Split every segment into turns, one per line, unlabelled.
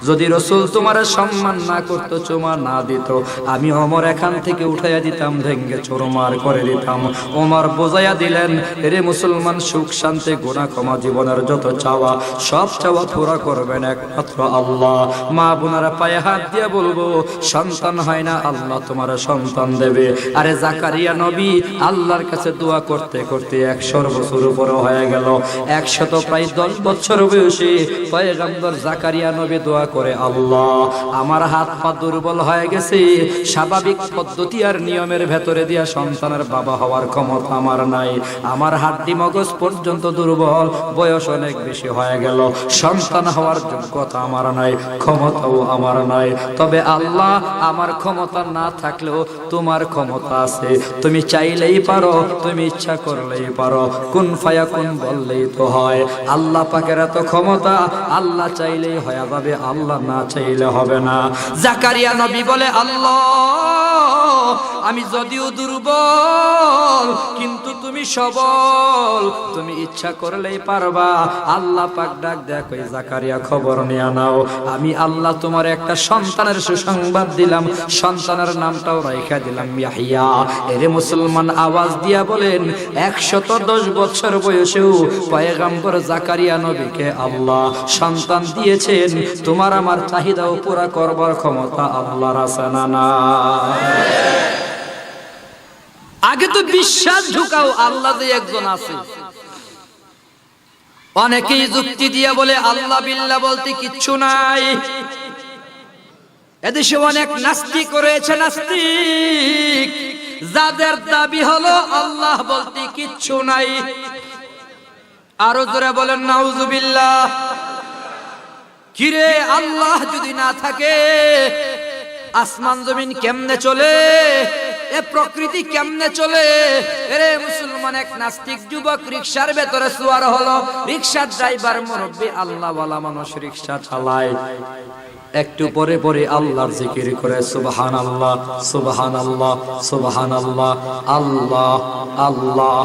যদি রাসূল তোমার সম্মান না করতো, চুমা না দিত, আমি ওমর এখান থেকে উঠাইয়া দিতাম, ভেঙ্গে চুরমার করে দিতাম। ওমর বোঝাইয়া দিলেন, এরে মুসলমান, সুখ শান্তি গুনাহ ক্ষমা জীবনের যত চাওয়া সব চাওয়া পুরা করবেন একমাত্র আল্লাহ। মা বোনারা পায়ে হাত দিয়ে বলবো, সন্তান হয় না, আল্লাহ তোমার সন্তান দেবে। আরে জাকারিয়া নবী আল্লাহর কাছে দোয়া করতে করতে 100 বছর উপরে হয়ে গেল। 110 বছর বয়সে পয়গম্বর জাকারিয়া নবী দোয়া করে, আল্লাহ আমার হাত পা দুর্বল হয়ে গেছে, স্বাভাবিক পদ্ধতি আর নিয়মের ভেতরে দিয়া সন্তানের বাবা হওয়ার ক্ষমতা আমার নাই, আমার হাড্ডি মগজ পর্যন্ত দুর্বল, বয়স অনেক বেশি হয়ে গেল, সন্তান হওয়ার যোগ্যতা আমার নাই, ক্ষমতাও আমার নাই। তবে আল্লাহ আমার ক্ষমতা না থাকলেও তোমার ক্ষমতা আছে, তুমি চাইলেই পারো, তুমি ইচ্ছা করলেই পারো, কুন ফায়াকুন বললেই তো হয়। আল্লাহ পাকের এত ক্ষমতা, আল্লাহ চাইলেই হয়ে যাবে, আল্লাহ না চাইলে হবে না। জাকারিয়া নবী বলে, আল্লাহ আমি যদিও দুর্বল কিন্তু তুমি সবল, তুমি ইচ্ছা করলেই পারবা। আল্লাহ পাক ডাক দেয়া কই, জাকারিয়া খবর নিয়ে নাও, আমি আল্লাহ তোমার একটা সন্তানের সুসংবাদ দিলাম, সন্তানের নামটাও রাইখা দিলাম ইয়াহিয়া। এরে মুসলমান আওয়াজ দিয়া বলেন, 110 বছর বয়সেও পয়গম্বর জাকারিয়া নবীকে আল্লাহ সন্তান দিয়েছেন। তোমার আমার চাহিদাও পুরা করবার ক্ষমতা আল্লাহর আছে না নাই? আগে তো বিশ্বাস ঢুকাও আল্লাহ যে একজন আছে। অনেকেই যুক্তি দিয়ে বলে আল্লাহ বিল্লাহ বলতে কিচ্ছু নাই। এদেশে অনেক নাস্তিক রয়েছে, নাস্তিক যাদের দাবি হলো আল্লাহ বলতে কিচ্ছু নাই। আরো জোরে বলেন নাউজুবিল্লাহ। কিরে, আল্লাহ যদি না থাকে আসমান জমিন কেমনে চলে, এ প্রকৃতি কেমনে চলে? এরে মুসলমান, এক নাস্তিক যুবক রিকশার ভেতরে সুয়ার হলো, রিকশার ড্রাইভার মুরব্বি আল্লাহ ওয়ালা মানুষ রিকশা চালায়, একটু পরে পরে আল্লাহর জিকির করে, সুবহানাল্লাহ সুবহানাল্লাহ সুবহানাল্লাহ, আল্লাহ আল্লাহ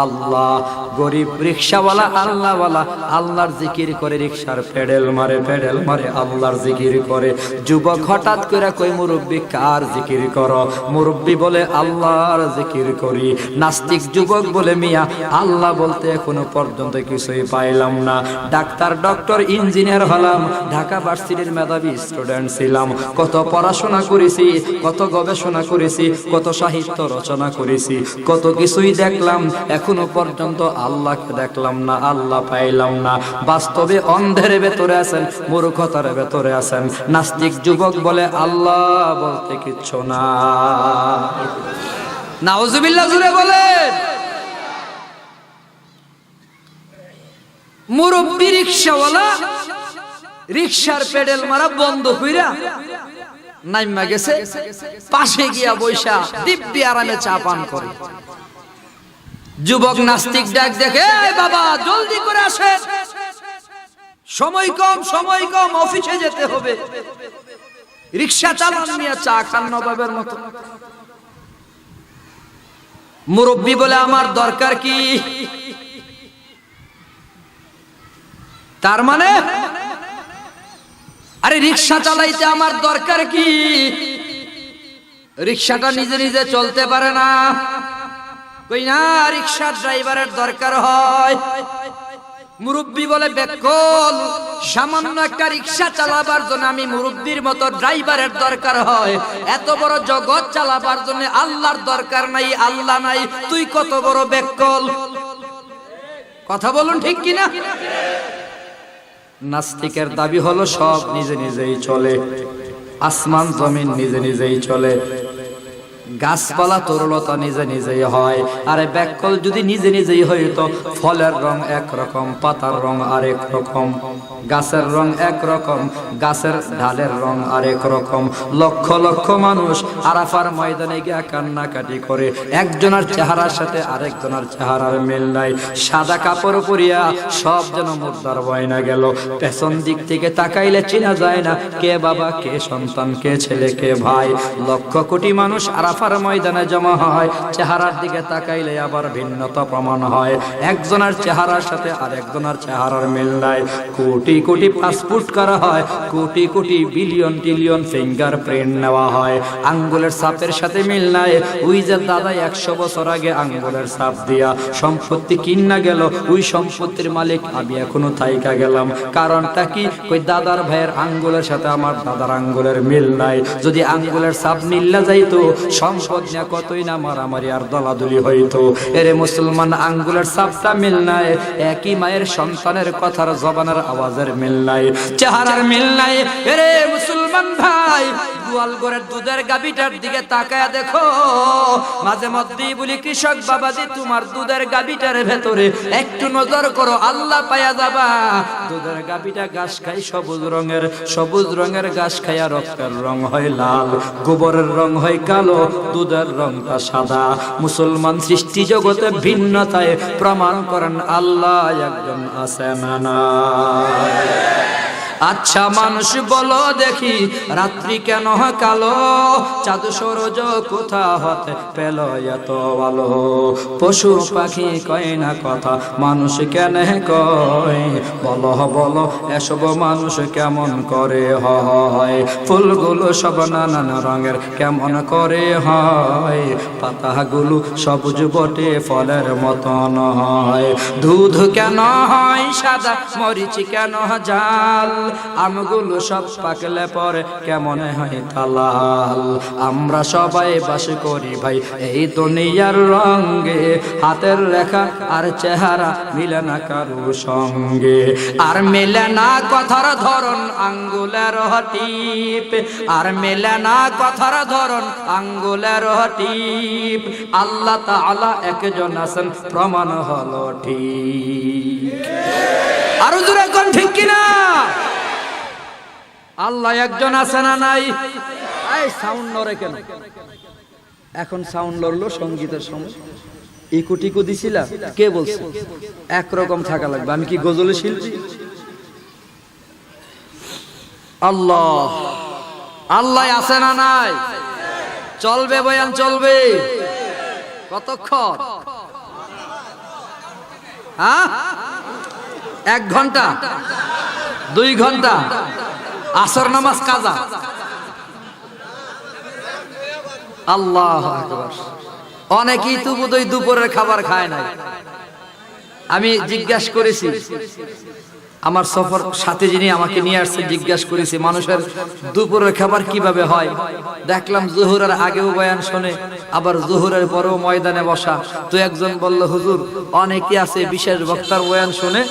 আল্লাহ। গরিব রিকশাওয়ালা আল্লাহওয়ালা আল্লাহর জিকির করে, রিকশার পেডেল মারে পেডেল মারে, আল্লাহর জিকির করে। যুবক হঠাৎ করে কই, মুরব্বি কার জিকির করো? মুরব্বি বলে আল্লাহর জিকির করি। নাস্তিক যুবক বলে, মিয়া আল্লাহ বলতে এখনো পর্যন্ত কিছুই পাইলাম না, ডাক্তার ডক্টর ইঞ্জিনিয়ার হলাম, ঢাকা ভার্সিটির মেধাবী স্টুডেন্ট ছিলাম, কত পড়াশোনা করেছি, কত গবেষণা করেছি, কত সাহিত্য রচনা করেছি, কত কিছুই দেখলাম, এখনো পর্যন্ত আল্লাহকে দেখলাম না, আল্লাহ পাইলাম না। বাস্তবে অন্ধের ভেতরে আছেন, মূর্খতার ভেতরে আছেন। নাস্তিক যুবক বলে আল্লাহ বলতে কিচ্ছু না। নাউজুবিল্লাহ জুড়ে বলেন। মুরব্বি রিকশাওয়ালা রিকশার পেডেল মারা বন্ধ কইরা নাইমা গেছে, পাশে গিয়া বৈশা দিব্যি আরামে চা পান করে। যুবক নাস্তিক ডাক দেখে, বাবা জলদি করে আসেন, সময় কম সময় কম, অফিসে যেতে হবে। রিকশা চালান নিয়ে চা খান নবাবের মতো। মুরব্বি বলে, আমার দরকার কি? তার মানে, আরে রিকশা চালাইতে আমার দরকার কি? রিকশাটা নিজে নিজে চলতে পারে না। কই না, রিকশার ড্রাইভারের দরকার হয়। মুরব্বি বলে, বেকল, সামান্য একটা রিকশা চালাবার জন্য আমি মুরব্বির মতো ড্রাইভারের দরকার হয়, এত বড় জগৎ চালাবার জন্য আল্লাহর দরকার নাই, আল্লাহ নাই, তুই কত বড় বেকল। কথা বলুন ঠিক কিনা? নাস্তিকের দাবি হলো সব নিজে নিজেই চলে, আসমান জমিন নিজে নিজেই চলে, গাছপালা তরুলতা নিজে নিজেই হয়। আরে ব্যাকল যদি নিজে নিজেই হইতো, ফলের রং একরকম, পাতার রং আরেক রকম, গাছের রং একরকম, গাছের ঢালের রং আরেক রকম। লক্ষ লক্ষ মানুষ আরাফার ময়দানে গিয়া কান্নাকাটি করে, একজনের চেহারার সাথে আরেকজনের চেহারার মিল নাই। সাদা কাপড় পরিয়া সব যেন মুর্দার বয়না গেল। পেছন দিক থেকে তাকাইলে চেনা যায় না কে বাবা, কে সন্তান, কে ছেলে, কে ভাই। লক্ষ কোটি মানুষ আরাফার ময়দানে জমা হয়, চেহারার দিকে তাকাইলে আবার ভিন্নতা প্রমাণ হয়। একজনের চেহারার সাথে আরেকজনের চেহারার মিল নাই। কোটি কোটি কোটি পাসপোর্ট করা হয়, crore crore billion trillion finger print নেওয়া হয়, আঙ্গুলের ছাপের সাথে মিল নাই। ওই যে দাদা 100 বছর আগে আঙ্গুলের ছাপ দিয়া সম্পত্তি কিনা গেল, ওই সম্পত্তির মালিক আমি এখনো থাইকা গেলাম। কারণটা কি? ওই দাদার ভাইয়ের আঙ্গুলের সাথে আমার দাদার আঙ্গুলের মিল নাই। যদি আঙ্গুলের ছাপ মিল্লা যাইতো, সম্পদ নিয়ে কতই না মারামারি আর দলাদলি হইতো। এরে মুসলমান, আঙ্গুলের ছাপটা মিল নাই, একই মায়ের সন্তানের কথার জবানের আওয়াজের মিল নাই, চেহারার মিল নাই। এরে মুসলমান ভাই, গোয়ালঘরের দুধের গাভীটার দিকে তাকায়া দেখো। মাঝে মধ্যেই বলি, কৃষক বাবাজি, তোমার দুধের গাভীটার ভেতরে একটু নজর করো, আল্লাহ পায়া যাবা। দুধের গাভীটা ঘাস খাই সবুজ রঙের, সবুজ রঙের ঘাস খাইয়া রক্তের রং হয় লাল, গোবরের রং হয় কালো, দুধের রংটা সাদা। মুসলমান সৃষ্টি জগতে ভিন্নতায় প্রমাণ করেন আল্লাহ একজন আছেন না। আচ্ছা মানুষ বলো দেখি, রাত্রি কেন কালো? চাঁদ সূরজ কোথা হতে পেল এত আলো? পশু পাখি কয় না কথা, মানুষ কেন কয়? বলো বলো এসব মানুষ কেমন করে হয়? ফুলগুলো সব নানান রঙের কেমন করে হয়? পাতাগুলো সবুজ বটে ফলের মতন হয়। দুধ কেন হয় সাদা, মরিচ কেন জাল? আমগুলো সব পাকলে পরে কেমন হয় তালাল? আমরা সবাই বাস করি ভাই এই দুনিয়ার রঙে, হাতের রেখা আর চেহারা মিলে না কারো সঙ্গে, আর মেলে না কথার ধরন আঙ্গুলের টিপ, আর মেলে না কথার ধরন আঙ্গুলের টিপ। আল্লাহ তাআলা একজন আছেন, প্রমাণ হলো ঠিক। আরো জোরে কোন ঠিক কিনা? আল্লাহ একজন আছে না নাই? এই সাউন্ড নড়ে কেন? এখন সাউন্ড লড়লো সঙ্গীতের সময়। ইকো টিকো দিছিলা? কে বলছে? একরকম থাকা লাগবে। আমি কি গজলে শিল্পী? আল্লাহ আল্লাহ আছে না নাই? চলবে বয়ান চলবে কতক্ষণ? হ্যাঁ, 1 ঘন্টা, 2 ঘন্টা, আসর নামাজ কাজা। আল্লাহু আকবার। অনেকেই তো বোধহয় দুপুরের খাবার খায় নাই। আমি জিজ্ঞাসা করেছি, আমার সফর সাথে যিনি আমাকে নিয়ে আসছে, জিজ্ঞাসা করেছি মানুষের দুপুরের খাবার কিভাবে হয়। দেখলাম জোহরের আগেও বয়ান শোনে, আবার জোহরের পরেও ময়দানে বসা। তো একজন বলল, হুজুর অনেকে আছে বিশেষ বক্তার বয়ান শুনে,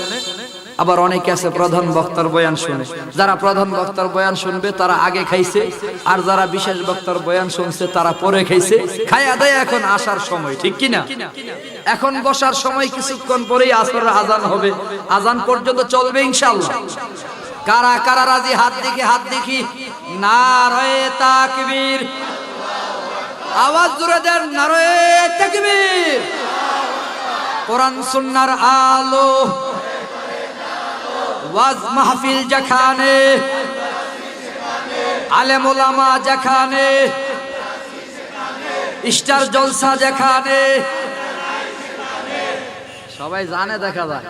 আবার অনেকে আছে প্রধান বক্তার বয়ান শুনে। যারা প্রধান বক্তার বয়ান শুনবে তারা আগে খাইছে, আর যারা বিশেষ বক্তার বয়ান শুনছে তারা পরে খাইছে। খায়া দেয় এখন আসার সময়, ঠিক কিনা? এখন বসার সময়, কিছুক্ষণ পরেই আসরের আজান হবে। আজান পর্যন্ত চলবে ইনশাআল্লাহ। কারা কারা রাজি? হাত দেখি, হাত দেখি। নারায়ে তাকবীর, আওয়াজ জোরে দেন, নারায়ে তাকবীর। কোরআন সুন্নাহর আলো, ওয়াজ মাহফিল যেখানে, আলেম ওলামা যেখানে, স্টার জলসা যেখানে, সবাই জানে, দেখা যায়।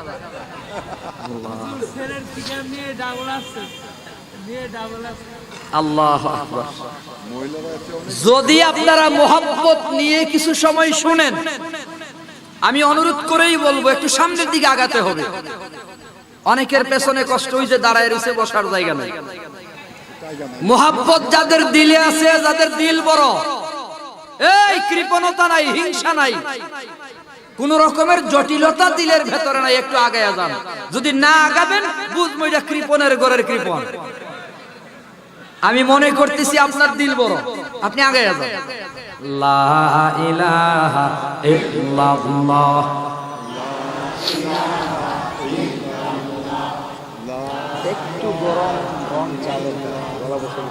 আল্লাহু আকবার। যদি আপনারা মোহাব্বত নিয়ে কিছু সময় শুনেন, আমি অনুরোধ করেই বলবো একটু সামনের দিকে আগাতে হবে। অনেকের পেছনে কষ্ট হইছে, দাঁড়ায় রয়েছে, বসার জায়গা নাই। মোহাব্বত যাদের দিলে আছে, যাদের দিল বড়, এই কৃপণতা নাই, হিংসা নাই, কোন রকমের জটিলতা দিলের ভেতরে নাই, একটু আগায়া যান। যদি না আগাবেন, বুঝবো এটা কৃপণের ঘরের কৃপণ। আমি মনে করতেছি আপনার দিল বড়, আপনি আগায়া যান। লা ইলাহা ইল্লাল্লাহ, একটু গরম রং চালের গলা বসে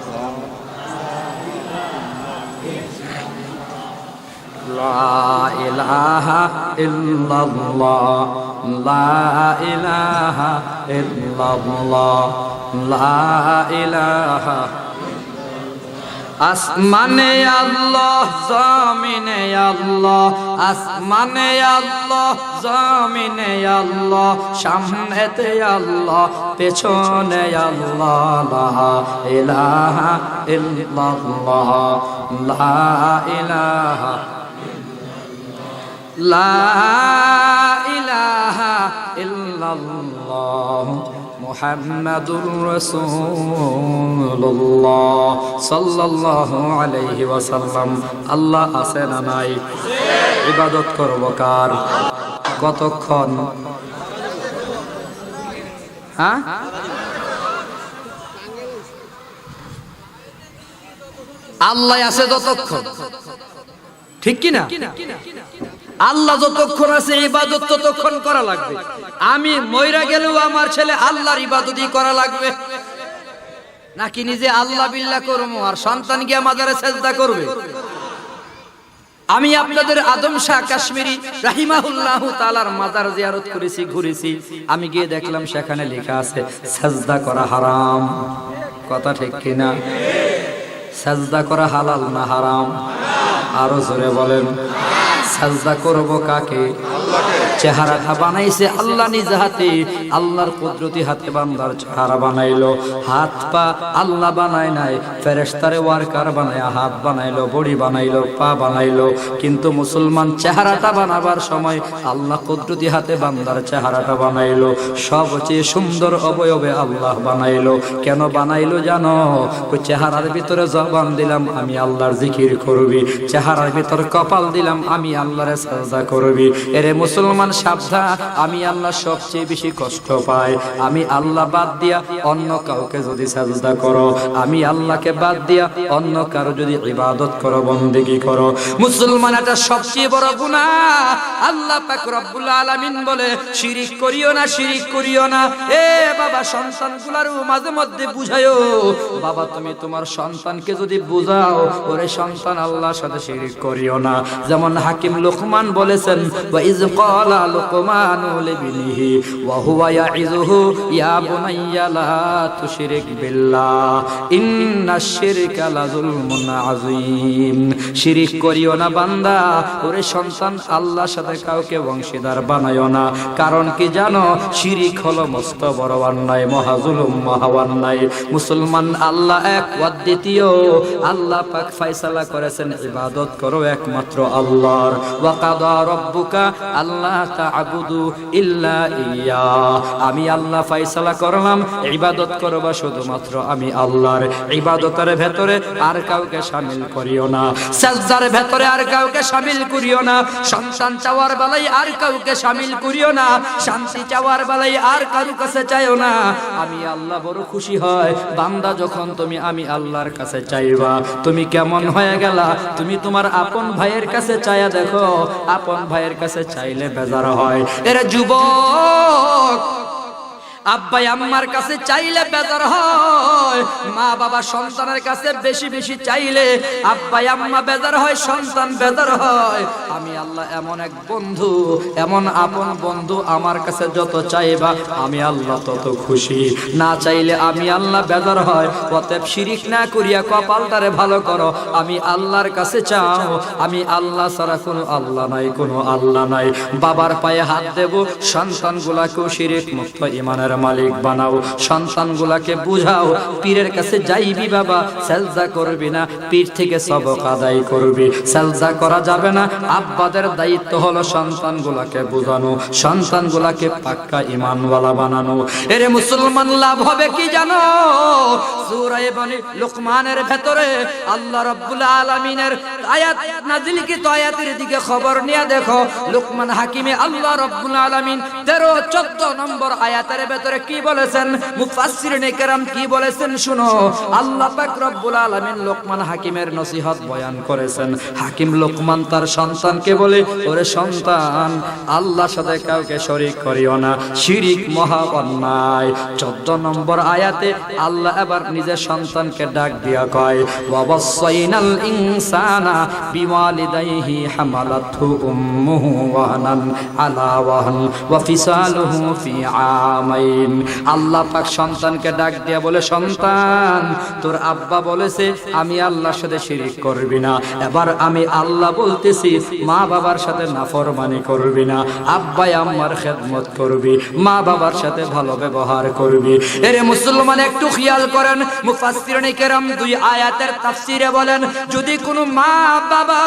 লা ইলাহা ইল্লাল্লাহ, লা ইলাহা ইল্লাল্লাহ, লা ইলাহা। আসমানে আল্লাহ জমিনে আল্লাহ, আসমানে আল্লাহ জমিনে আল্লাহ, সামনেতে আল্লাহ পেছনে আল্লাহ, লা ইলাহা ইল্লাল্লাহ, লা ইলাহা লা ইলাহা ইল্লাল্লাহ মুহাম্মাদুর রাসূলুল্লাহ সাল্লাল্লাহু আলাইহি ওয়াসাল্লাম। আল্লাহ আছে না নাই? ইবাদত করব কার? কতক্ষণ? হ্যাঁ, আল্লাহ আছে যতক্ষণ, ঠিক কি না? আল্লাহ যতক্ষণ আছে ইবাদত ততক্ষণ করা লাগবে। আমি মইরা গেলেও আমার ছেলে আল্লাহর ইবাদতই করা লাগবে, নাকি নিজে আল্লাহ বিল্লাহ করবো আর সন্তান গিয়ে মাজারে সেজদা করবে? আমি আপনাদের আদম শাহ কাশ্মীরি রাহিমাহুল্লাহ তাআলার মাজার জিয়ারত করেছি, ঘুরেছি। আমি গিয়ে দেখলাম সেখানে লেখা আছে সেজদা করা হারাম। কথা ঠিক কিনা? সেজদা করা হালাল না হারাম? আরো জোরে বলেন। সাজদা করব কাকে? চেহারাটা বানাইছে আল্লাহ নিজ হাতে, আল্লাহর কুদরতি হাতে বান্দার চেহারা বানাইলো। হাত পা আল্লাহ বানায় নাই, ফেরেশতারে ওয়ার্কার বানায় হাত বানাইলো, বডি বানাইলো, পা বানাইলো। কিন্তু মুসলমান চেহারাটা বানাবার সময় আল্লাহ কুদরতি হাতে বান্দার চেহারাটা বানাইলো। সবচেয়ে সুন্দর অবয়বে আল্লাহ বানাইলো। কেন বানাইলো জানো? ওই চেহারার ভিতরে জবান দিলাম আমি আল্লাহর জিকির করবি, চেহারার ভিতরে কপাল দিলাম আমি আল্লাহরে সাজদা করবি। এরে মুসলমান সাবধান, আমি আল্লাহ সবচেয়ে বেশি কষ্ট পাই। আমি আল্লাহ বাদ দিয়া অন্য কাউকে যদি সাজদা করো, আমি আল্লাহকে বাদ দিয়া অন্য কারো যদি ইবাদত করো, বন্দেগী করো, মুসলমান এটা সবচেয়ে বড় গুনাহ। আল্লাহ পাক রব্বুল আলামিন বলে শিরিক করিও না, শিরিক করিও না। এ বাবা, সন্তানগুলারও মাঝে মধ্যে বুঝায়ো। বাবা, তুমি তোমার সন্তানকে যদি বুঝাও, ওরে সন্তান আল্লাহর সাথে শিরিক করিও না। যেমন হাকিম লুকমান বলেছেন, ওয়া ইয ক্বালা লুকমানু লিবনিহি ওয়া হুয়া ইয়াইযুহু ইয়া বুনাইয়া লা তুশরিক বিল্লাহ ইন্নাশ শিরকা লাযুলমুন আযীম। শিরিক করিও না বান্দা, ওরে সন্তান আল্লাহর সাথে কাউকে অংশীদার বানায়ো না। কারণ কি জানো? শিরিক হলো মস্ত বড় অন্যায়, মহাজুলুম, মহা অন্যায়। মুসলমান আল্লাহ এক, অদ্বিতীয়। আল্লাহ পাক ফয়সালা করেছেন ইবাদত করো একমাত্র আল্লাহর। ওয়া কাদা রাব্বুকা আল্লা তা'বুদু ইল্লা ইয়্যা। আমি আল্লাহ ফয়সালা করলাম ইবাদত করবা শুধুমাত্র আমি আল্লাহর। ইবাদতের ভেতরে আর কাউকে শামিল করিও না, সাজদার ভেতরে আর কাউকে শামিল করিও না, সন্তান চাওয়ার বেলায় আর কাউকে শামিল করিও না, শান্তি চাওয়ার বেলায় আর কারো কাছে চাইও না। আমি আল্লাহ বড় খুশি হয় বান্দা যখন তুমি আমি আল্লাহর কাছে চাইবা। তুমি কেমন হয়ে গেলা? তুমি তোমার আপন ভাইয়ের কাছে চাইয়া দেখো, আপন ভাইয়ের কাছে চাইলে বেজার হয়। এরা যুবক, আব্বাই আম্মার কাছে চাইলে বেজার হয়। মা বাবা সন্তানের কাছে বেশি বেশি চাইলে আব্বাই আম্মা বেজার হয়, সন্তান বেজার হয়। আমি আল্লাহ এমন এক বন্ধু, এমন আপন বন্ধু, আমার কাছে যত চাইবা আমি আল্লাহ তত খুশি। না চাইলে আমি আল্লাহ বেজার হয়। অতএব শিরিক না করিয়া কপালটারে ভালো করো, আমি আল্লাহর কাছে চাও। আমি আল্লাহ ছাড়া কোনো আল্লাহ নাই, কোনো আল্লাহ নাই। বাবার পায়ে হাত দেব, সন্তানগুলাকেও শিরিক মুক্ত ইমানের মালিক বানাও। সন্তানগুলাকে বুঝাও, পীরের কাছে যাইবি বাবা, সেজদা করবি না, পীর থেকে সবক আদায় করবি। সেজদা করা যাবে না। আব্বাদের দায়িত্ব হলো সন্তানগুলাকে বুঝানো, সন্তানগুলাকে পাক্কা ঈমানওয়ালা বানানো। এরে মুসলমান, লাভ হবে কি জানো? সূরা বনি লুকমানের ভেতরে আল্লাহ রাব্বুল আলামিনের আয়াত নাযিলকৃত আয়াতের দিকে খবর নিয়ে দেখো। লুকমান হাকিমে আল্লাহ রাব্বুল আলামিন 13-14 নম্বর আয়াতের ভেতরে কি বলেছেন, মুফাসসিরিনে কেরাম কি বলেছেন শুনো। আল্লাহ পাক রব্বুল আলামিন লোকমান হাকিমের নসিহত বয়ান করেছেন। হাকিম লোকমান তার সন্তানকে বলে, ওরে সন্তান, আল্লাহর সাথে কাউকে শরীক করিও না, শিরিক মহা অন্যায়। 14 নম্বর আয়াতে আল্লাহ আবার নিজের সন্তানকে ডাক দিয়া কয় ওয়াবাসাইনাল ইনসানা বিওয়ালিদাইহি হামালাতহু উম্মুহু ওয়াহানান আলা ওয়াহান ওয়া ফিসালুহু ফি আমাইন। আল্লাহ পাক সন্তানকে ডাক দিয়া বলে, সন্তান তোর আব্বা বলেছে আমি আল্লাহর সাথে শিরিক করবি না, এবার আমি আল্লাহ বলতেছি মা বাবার সাথে নাফরমানি করবি না, আব্বা আম্মার খেদমত করবি, মা বাবার সাথে ভালো ব্যবহার করবি। এরে মুসলমান একটু খেয়াল করেন, মুফাসসিরিনে কেরাম দুই আয়াতের তাফসিরে বলেন, যদি কোনো মা বাবা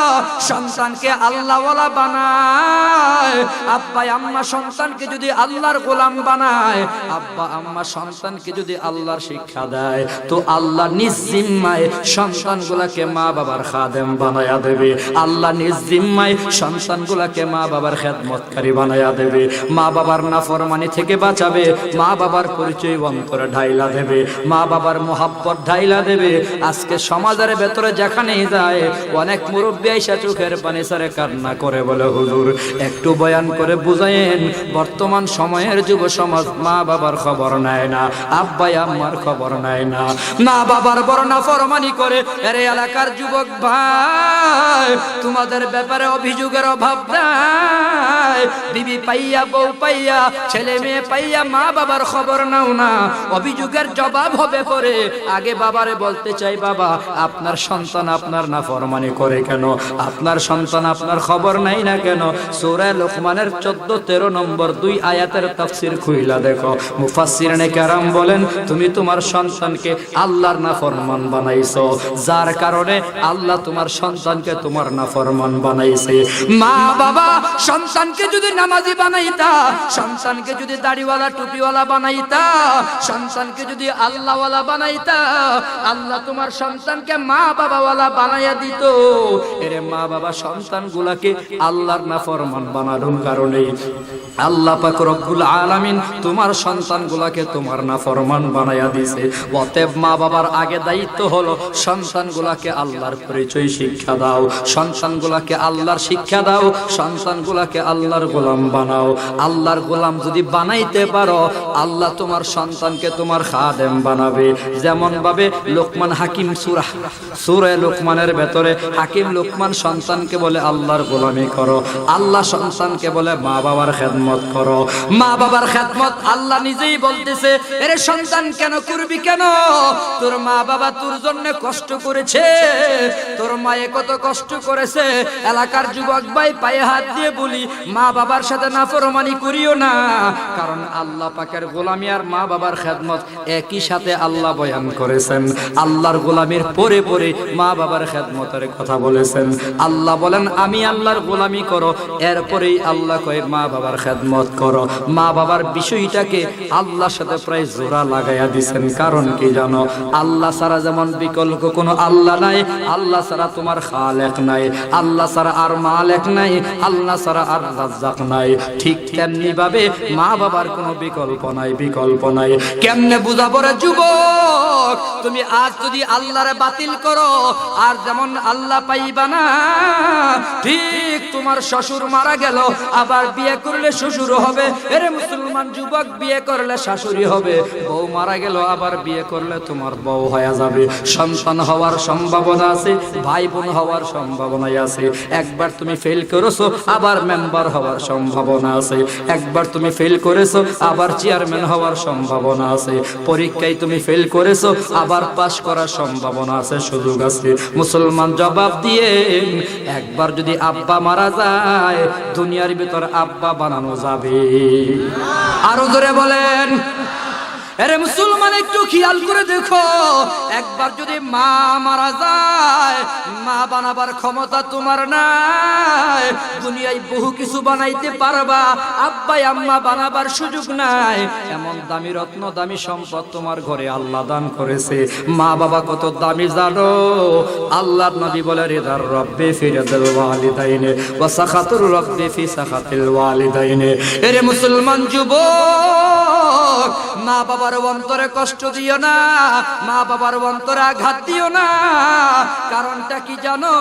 সন্তানকে আল্লাহওয়ালা বানায়, আব্বা আম্মা সন্তানকে যদি আল্লাহর গোলাম বানায়, আব্বা আম্মা সন্তানকে যদি আল্লাহর শিক্ষা দেয়, তো আল্লাহ নিজ জিম্মায় সন্তানগুলোকে মা বাবার খাদেম বানায়া দেবে। আল্লাহ নিজ জিম্মায় সন্তানগুলোকে মা বাবার খেদমতকারী বানায়া দেবে, মা বাবার নাফরমানি থেকে বাঁচাবে, মা বাবার পরিচয় অন্তরে ঢাইলা দেবে, মা বাবার মোহাব্বত ঢাইলা দেবে। আজকে সমাজের ভেতরে যেখানেই যায় অনেক মুরব্বী আইসা চোখের পানি ছেড়ে কান্না করে বলে, হুজুর একটু বয়ান করে বুঝায়েন, বর্তমান সময়ের যুব সমাজ মা বাবার খবর নেয় না, আব্বা আম্মার খবর নেয় না, মা বাবার বড় নাফরমানি করে। এর এলাকার যুবক ভাই, তোমাদের ব্যাপারে অভিযোগের অভাব নাই, বিবি পাইয়া বউ পাইয়া ছেলে মেয়ে পাইয়া মা বাবার খবর নাও না, অভিযোগের জবাব হবে পরে। আগে বাবারে বলতে চাই, বাবা আপনার সন্তান আপনার নাফরমানি করে কেন, আপনার সন্তান আপনার খবর নাই না কেন? সূরা লোকমানের 14-13 নম্বর 2 আয়াতের তাফসীর খুইলা দেখো, মুফাসসিরিনে কেরাম বলেন, তুমি তোমার সন্তানকে আল্লাহর নাফরমান বানাইছো, যার কারণে আল্লাহ তোমার সন্তানকে তোমার নাফরমান বানাইছে। মা বাবা সন্তানকে যদি নামাজি বানাইতা, সন্তানকে যদি দাড়িওয়ালা টুপিওয়ালা বানাইতা, সন্তানকে যদি আল্লাহওয়ালা বানাইতা, আল্লাহ তোমার সন্তানকে মা বাবাওয়ালা বানাইয়া দিত। এরে মা বাবা সন্তানগুলাকে আল্লাহর নাফরমান বানানোর কারণে আল্লাহ পাক রব্বুল আলামিন তোমার সন্তানগুলাকে তোমার নাফরমান বানাইয়া দিয়েছে। অতএব মা বাবার আগে দায়িত্ব হলো সন্তানগুলাকে আল্লাহর পরিচয় শিক্ষা দাও, সন্তানগুলাকে আল্লাহর শিক্ষা দাও, সন্তানগুলাকে আল্লাহর গোলাম বানাও। আল্লাহর গোলাম যদি বানাইতে পারো, আল্লাহ তোমার সন্তানকে তোমার খাদেম বানাবে। যেমন ভাবে লোকমান হাকিম সূরা লোকমানের ভেতরে হাকিম লোকমান সন্তানকে বলে আল্লাহর গোলামি করো, আল্লাহ সন্তানকে বলে মা বাবার খেদমত করো। মা বাবার খেদমত আল্লাহ নিজেই বলতেছে, এরে সন্তান কেন করবি কেন? তোর মা বাবা তোর জন্য কষ্ট করেছে, তোর মায়ে কত কষ্ট করেছে। এলাকার যুবক ভাই পায়ে হাত দিয়ে বলি, মা বাবার সাথে নাফরমানি করিও না, কারণ আল্লাহ পাকের গোলামি আর মা বাবার খেদমত একই সাথে আল্লাহ বয়ান করেছেন। আল্লাহর গোলামির পরে পরে মা বাবার খেদমতের কথা বলেছেন। আল্লাহ বলেন আমি আল্লাহর গোলামি করো, এরপরেই আল্লাহ কয় মা বাবার খেদমত করো। মা বাবার বিষয়টাকে আল্লাহর সাথে প্রায় জোড়া লাগাইয়া দিছেন। কারণ কি জানো? আল্লাহ ছাড়া যেমন বিকল্প কোনো আল্লাহ নাই, আল্লাহ ছাড়া তোমার খালেক নাই, আল্লাহ ছাড়া আর মালেক নাই, আল্লাহ ছাড়া আর রাজ্জাক নাই, ঠিক তেমনি ভাবে মা বাবার কোনো বিকল্প নাই, বিকল্প নাই। কেমনে বুঝাবো রে যুবক? তুমি আজ যদি আল্লাহরে বাতিল করো, আর যেমন আল্লাহ পাইবা না। ঠিক তোমার শ্বশুর মারা গেল, আবার বিয়ে করলে শ্বশুর হবে। এরে মুসলমান যুবক, বিয়ে করলে শাশুড়ি হবে। বউ মারা গেল, আবার বিয়ে করলে তোমার বউ হয়ে যাবে। সন্তান হওয়ার সম্ভাবনা আছে, ভাই বোন হওয়ার সম্ভাবনা আছে। একবার তুমি ফেল করেছো, আবার মেম্বার হওয়ার সম্ভাবনা আছে। একবার তুমি ফেল করেছো, আবার চেয়ারম্যান হওয়ার সম্ভাবনা আছে। পরীক্ষায় তুমি ফেল করেছো, আবার পাশ করার সম্ভাবনা আছে, সুযোগ আছে। মুসলমান জবাব দিয়ে, একবার যদি আব্বা মারা যায়, দুনিয়ার ভিতর আব্বা বানানো যাবে? আরো জোরে বলেন। আরে মুসলমান একটু খেয়াল করে দেখো, একবার যদি মা মারা যায়, মা বানাবার ক্ষমতা তোমার নাই। দুনিয়ায় বহু কিছু বানাইতে পারবা, আব্বা আম্মা বানাবার সুযোগ নাই। এমন দামি রত্ন দামি সম্পদ তোমার ঘরে আল্লাহ দান করেছে। মা বাবা কত দামি জানো? আল্লাহর নবী বলে, রিদার রব্বি ফি রিদাল ওয়ালিদাইনে ওয়া সাখাতুর রব্বি ফি সাখাতিল ওয়ালিদাইনে। এরে মুসলমান যুবক, যুবক, মা বাবার অন্তরে কষ্ট দিও না, মা বাবার অন্তরে আঘাত দিও না। কারণটা কি জানো?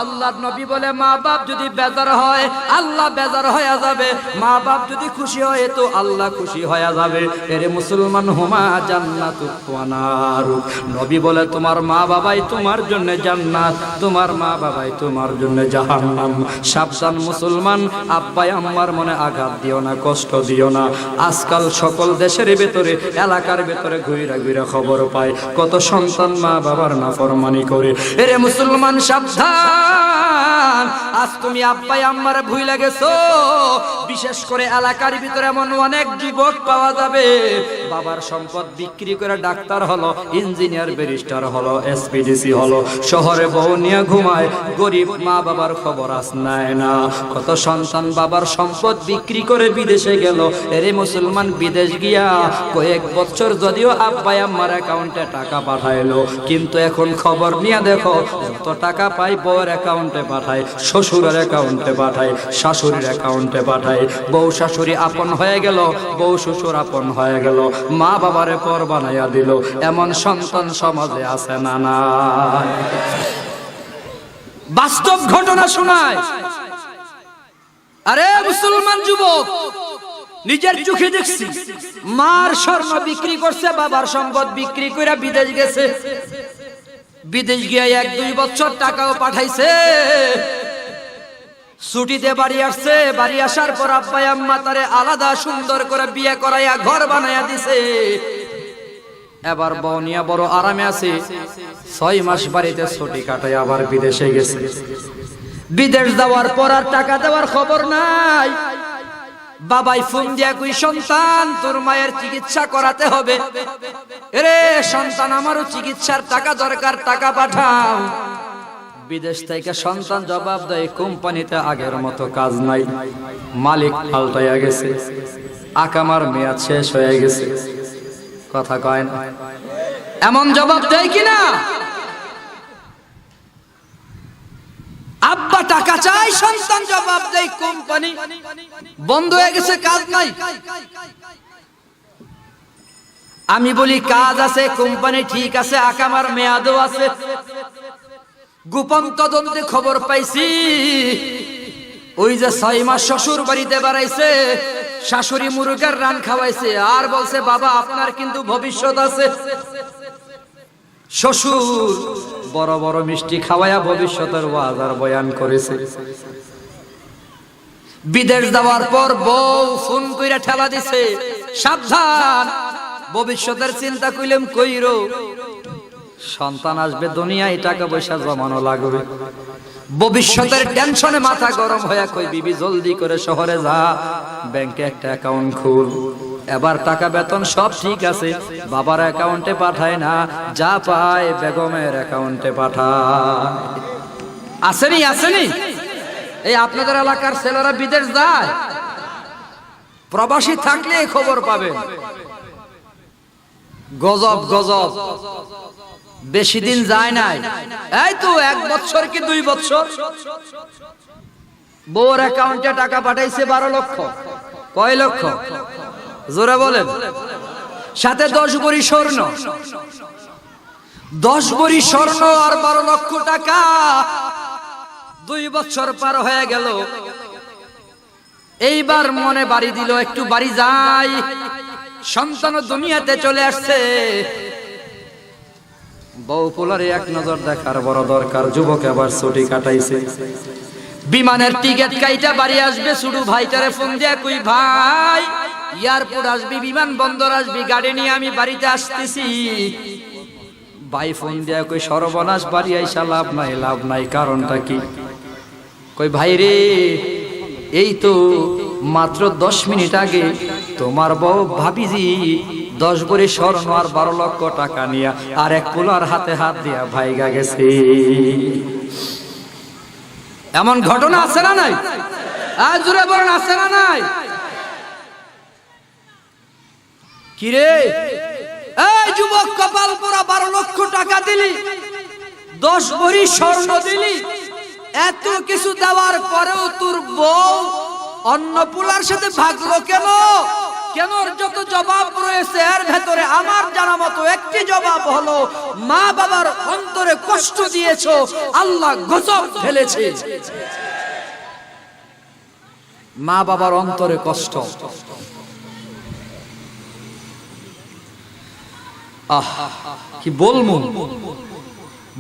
আল্লাহর নবী বলে মা বাপ যদি বেজার হয় আল্লাহ বেজার হয়ে যাবে, মা বাপ যদি খুশি হয় তো আল্লাহ খুশি হয়ে যাবে। এরে মুসলমান, হুমা জান্নাতুত ওয়া নারু, নবী বলে তোমার মা বাবাই তোমার জন্য জান্নাত, তোমার মা বাবাই তোমার জন্য জাহান্নাম। সাবধান মুসলমান, আব্বাই আম্মার মনে আঘাত দিও না, কষ্ট দিও না। আজকাল সকল দেশের ভেতরে, এলাকার ভেতরে ঘুরে ঘুরে খবর পায় কত সন্তান মা বাবার নাফরমানি করে। এরে মুসলমান সাবধান, আজ তুমি আব্বাই আম্মার ভুইলা গেছো। বিশেষ করে এলাকার ভিতরে এমন অনেক যুবক পাওয়া যাবে বাবার সম্পদ বিক্রি করে ডাক্তার হলো, ইঞ্জিনিয়ার, ব্যারিস্টার হলো, এসপিডিসি হলো, শহরে বউ নিয়ে ঘুমায়, গরিব মা বাবার খবর আস নেয় না। কত সন্তান বাবার সম্পদ বিক্রি করে বিদেশে গেল। এরে মুসলমান, বিদেশ গিয়া কয়েক বছর যদিও আব্বাই আম্মার অ্যাকাউন্টে টাকা পাঠাইলো, কিন্তু এখন খবর নিয়ে দেখো যত টাকা পাই বউয়ের অ্যাকাউন্টে পাঠায়, শ্বশুরের অ্যাকাউন্টে পাঠায়, শাশুড়ির অ্যাকাউন্টে পাঠায়। বউ শাশুড়ি আপন হয়ে গেল, বউ শ্বশুর আপন হয়ে গেল, মা বাবারে পর বানাইয়া দিল। এমন সন্তান সমাজে আছে না? না, বাস্তব ঘটনা শোনায়। আরে মুসলমান যুবক, নিজের চোখে দেখছি মার স্বর্ণ বিক্রি করছে, বাবার সম্পদ বিক্রি করে বিদেশ গেছে। বিদেশ গিয়ে 1-2 বছর টাকাও পাঠাইছে, ছুটিতে বাড়ি আসছে। বাড়ি আসার পর আব্বাই আম্মা তারে আলাদা সুন্দর করে বিয়ে করাইয়া ঘর বানাইয়া দিছে। এবার বউ নিয়ে বড় আরামে আছে। 6 মাস বাড়িতে ছুটি কাটায় আবার বিদেশে গেছে। বিদেশ যাওয়ার পর আর টাকা দেওয়ার খবর নাই। বাবাই ফোন দিয়া কই, সন্তান তোর মায়ের চিকিৎসা করাতে হবে। এরে সন্তান, আমারও চিকিৎসার টাকা দরকার, টাকা পাঠাও। বিদেশ থেকে সন্তান জবাব দেয়, কোম্পানিতে আগের মতো কাজ নাই, মালিক পাল্টাইয়া গেছে, আকামার মেয়াদ শেষ হয়ে গেছে। কথা কয় না? এমন জবাব দেয় কিনা? আব্বা টাকা চাই, সন্তান জবাব দেয় কোম্পানি বন্ধ হয়ে গেছে, কাজ নাই। আমি বলি কাজ আছে, কোম্পানি ঠিক আছে, আকামার মেয়াদও আছে। গোপন তদন্তে খবর পাইছি ওই যে 6 মাস শ্বশুর বাড়িতে বাড়াইছে, শাশুড়ি মুরগার রান খাওয়াইছে, আর বলছে বাবা আপনার কিন্তু ভবিষ্যৎ আছে। শ্বশুর বড় বড় মিষ্টি খাওয়াইয়া ভবিষ্যতের ওয়াজ আর বয়ান করেছে। বিদেশ যাওয়ার পর বউ ফোন কইরা ঠেলা দিছে, সাবধান, ভবিষ্যতের চিন্তা কইলাম কইরো, সন্তান আসবে দুনিয়ায়, টাকা পয়সা জমানো লাগবে। ভবিষ্যতের টেনশনে মাথা গরম হয়ে কই বিবি জলদি করে শহরে যা, ব্যাংকে একটা অ্যাকাউন্ট খুল। এবার টাকা বেতন সব ঠিক আছে, বাবার অ্যাকাউন্টে পাঠায় না, যা পায় বেগমের অ্যাকাউন্টে পাঠায়। আসেনি? আসেনি? এই আপনাদের এলাকার ছেলেরা বিদেশ যায়, প্রবাসী থাকলে খবর পাবেন। গজব গজব, বেশি দিন যায় নাই, এই তো 1 বছর কি 2 বছর বউর অ্যাকাউন্টে টাকা পাঠাইছে 12 লক্ষ। কয় লক্ষ? জোরে বলেন। সাথে 10 ভরি স্বর্ণ, 10 ভরি স্বর্ণ আর 12 লক্ষ টাকা। 2 বছর পার হয়ে গেল, এইবার মনে বাড়ি দিল, একটু বাড়ি যাই। সন্তান দুনিয়াতে চলে আসছে, বউ পোলারে এক নজর দেখার বড় দরকার। যুবক আবার ছুটি কাটাইছে, বিমানের টিকিট কাইটা বাড়ি আসবে। শুধু ভাইটারে ফোন দিয়া কই, ভাই এয়ারপোর্ট আসবি, বিমান বন্দর আসবি, গাড়ি নিয়ে আমি বাড়িতে আসতেছি। ভাই ফোন দিয়া কই, সর্বনাশ, বাড়ি আইসা লাভ নাই, লাভ নাই। কারণটা কি? কই ভাই রে, এই তো মাত্র 10 মিনিট আগে তোমার বউ ভাবিজি 10 ভরি স্বর্ণ আর 12 লক্ষ টাকা নিয়া আর এক পোলার হাতে হাত দিয়া ভাইগা গেছে। এমন ঘটনা আছে না নাই? আজ জুড়ে বলেন, আছে না নাই? কিরে এই যুবক, কপাল পোড়া 12 লক্ষ টাকা দিলি, 10 ভরি স্বর্ণ দিলি, এত কিছু দেওয়ার পরেও তোর বউ অন্য পোলার সাথে ভাগলো কেন? কেন যত জবাব রয়েছে এর ভেতরে আমার জানা মতো একটি জবাব হলো, মা বাবার অন্তরে কষ্ট দিয়েছো, আল্লাহ গজব ফেলেছে। মা বাবার অন্তরে কষ্ট, কি বলবো।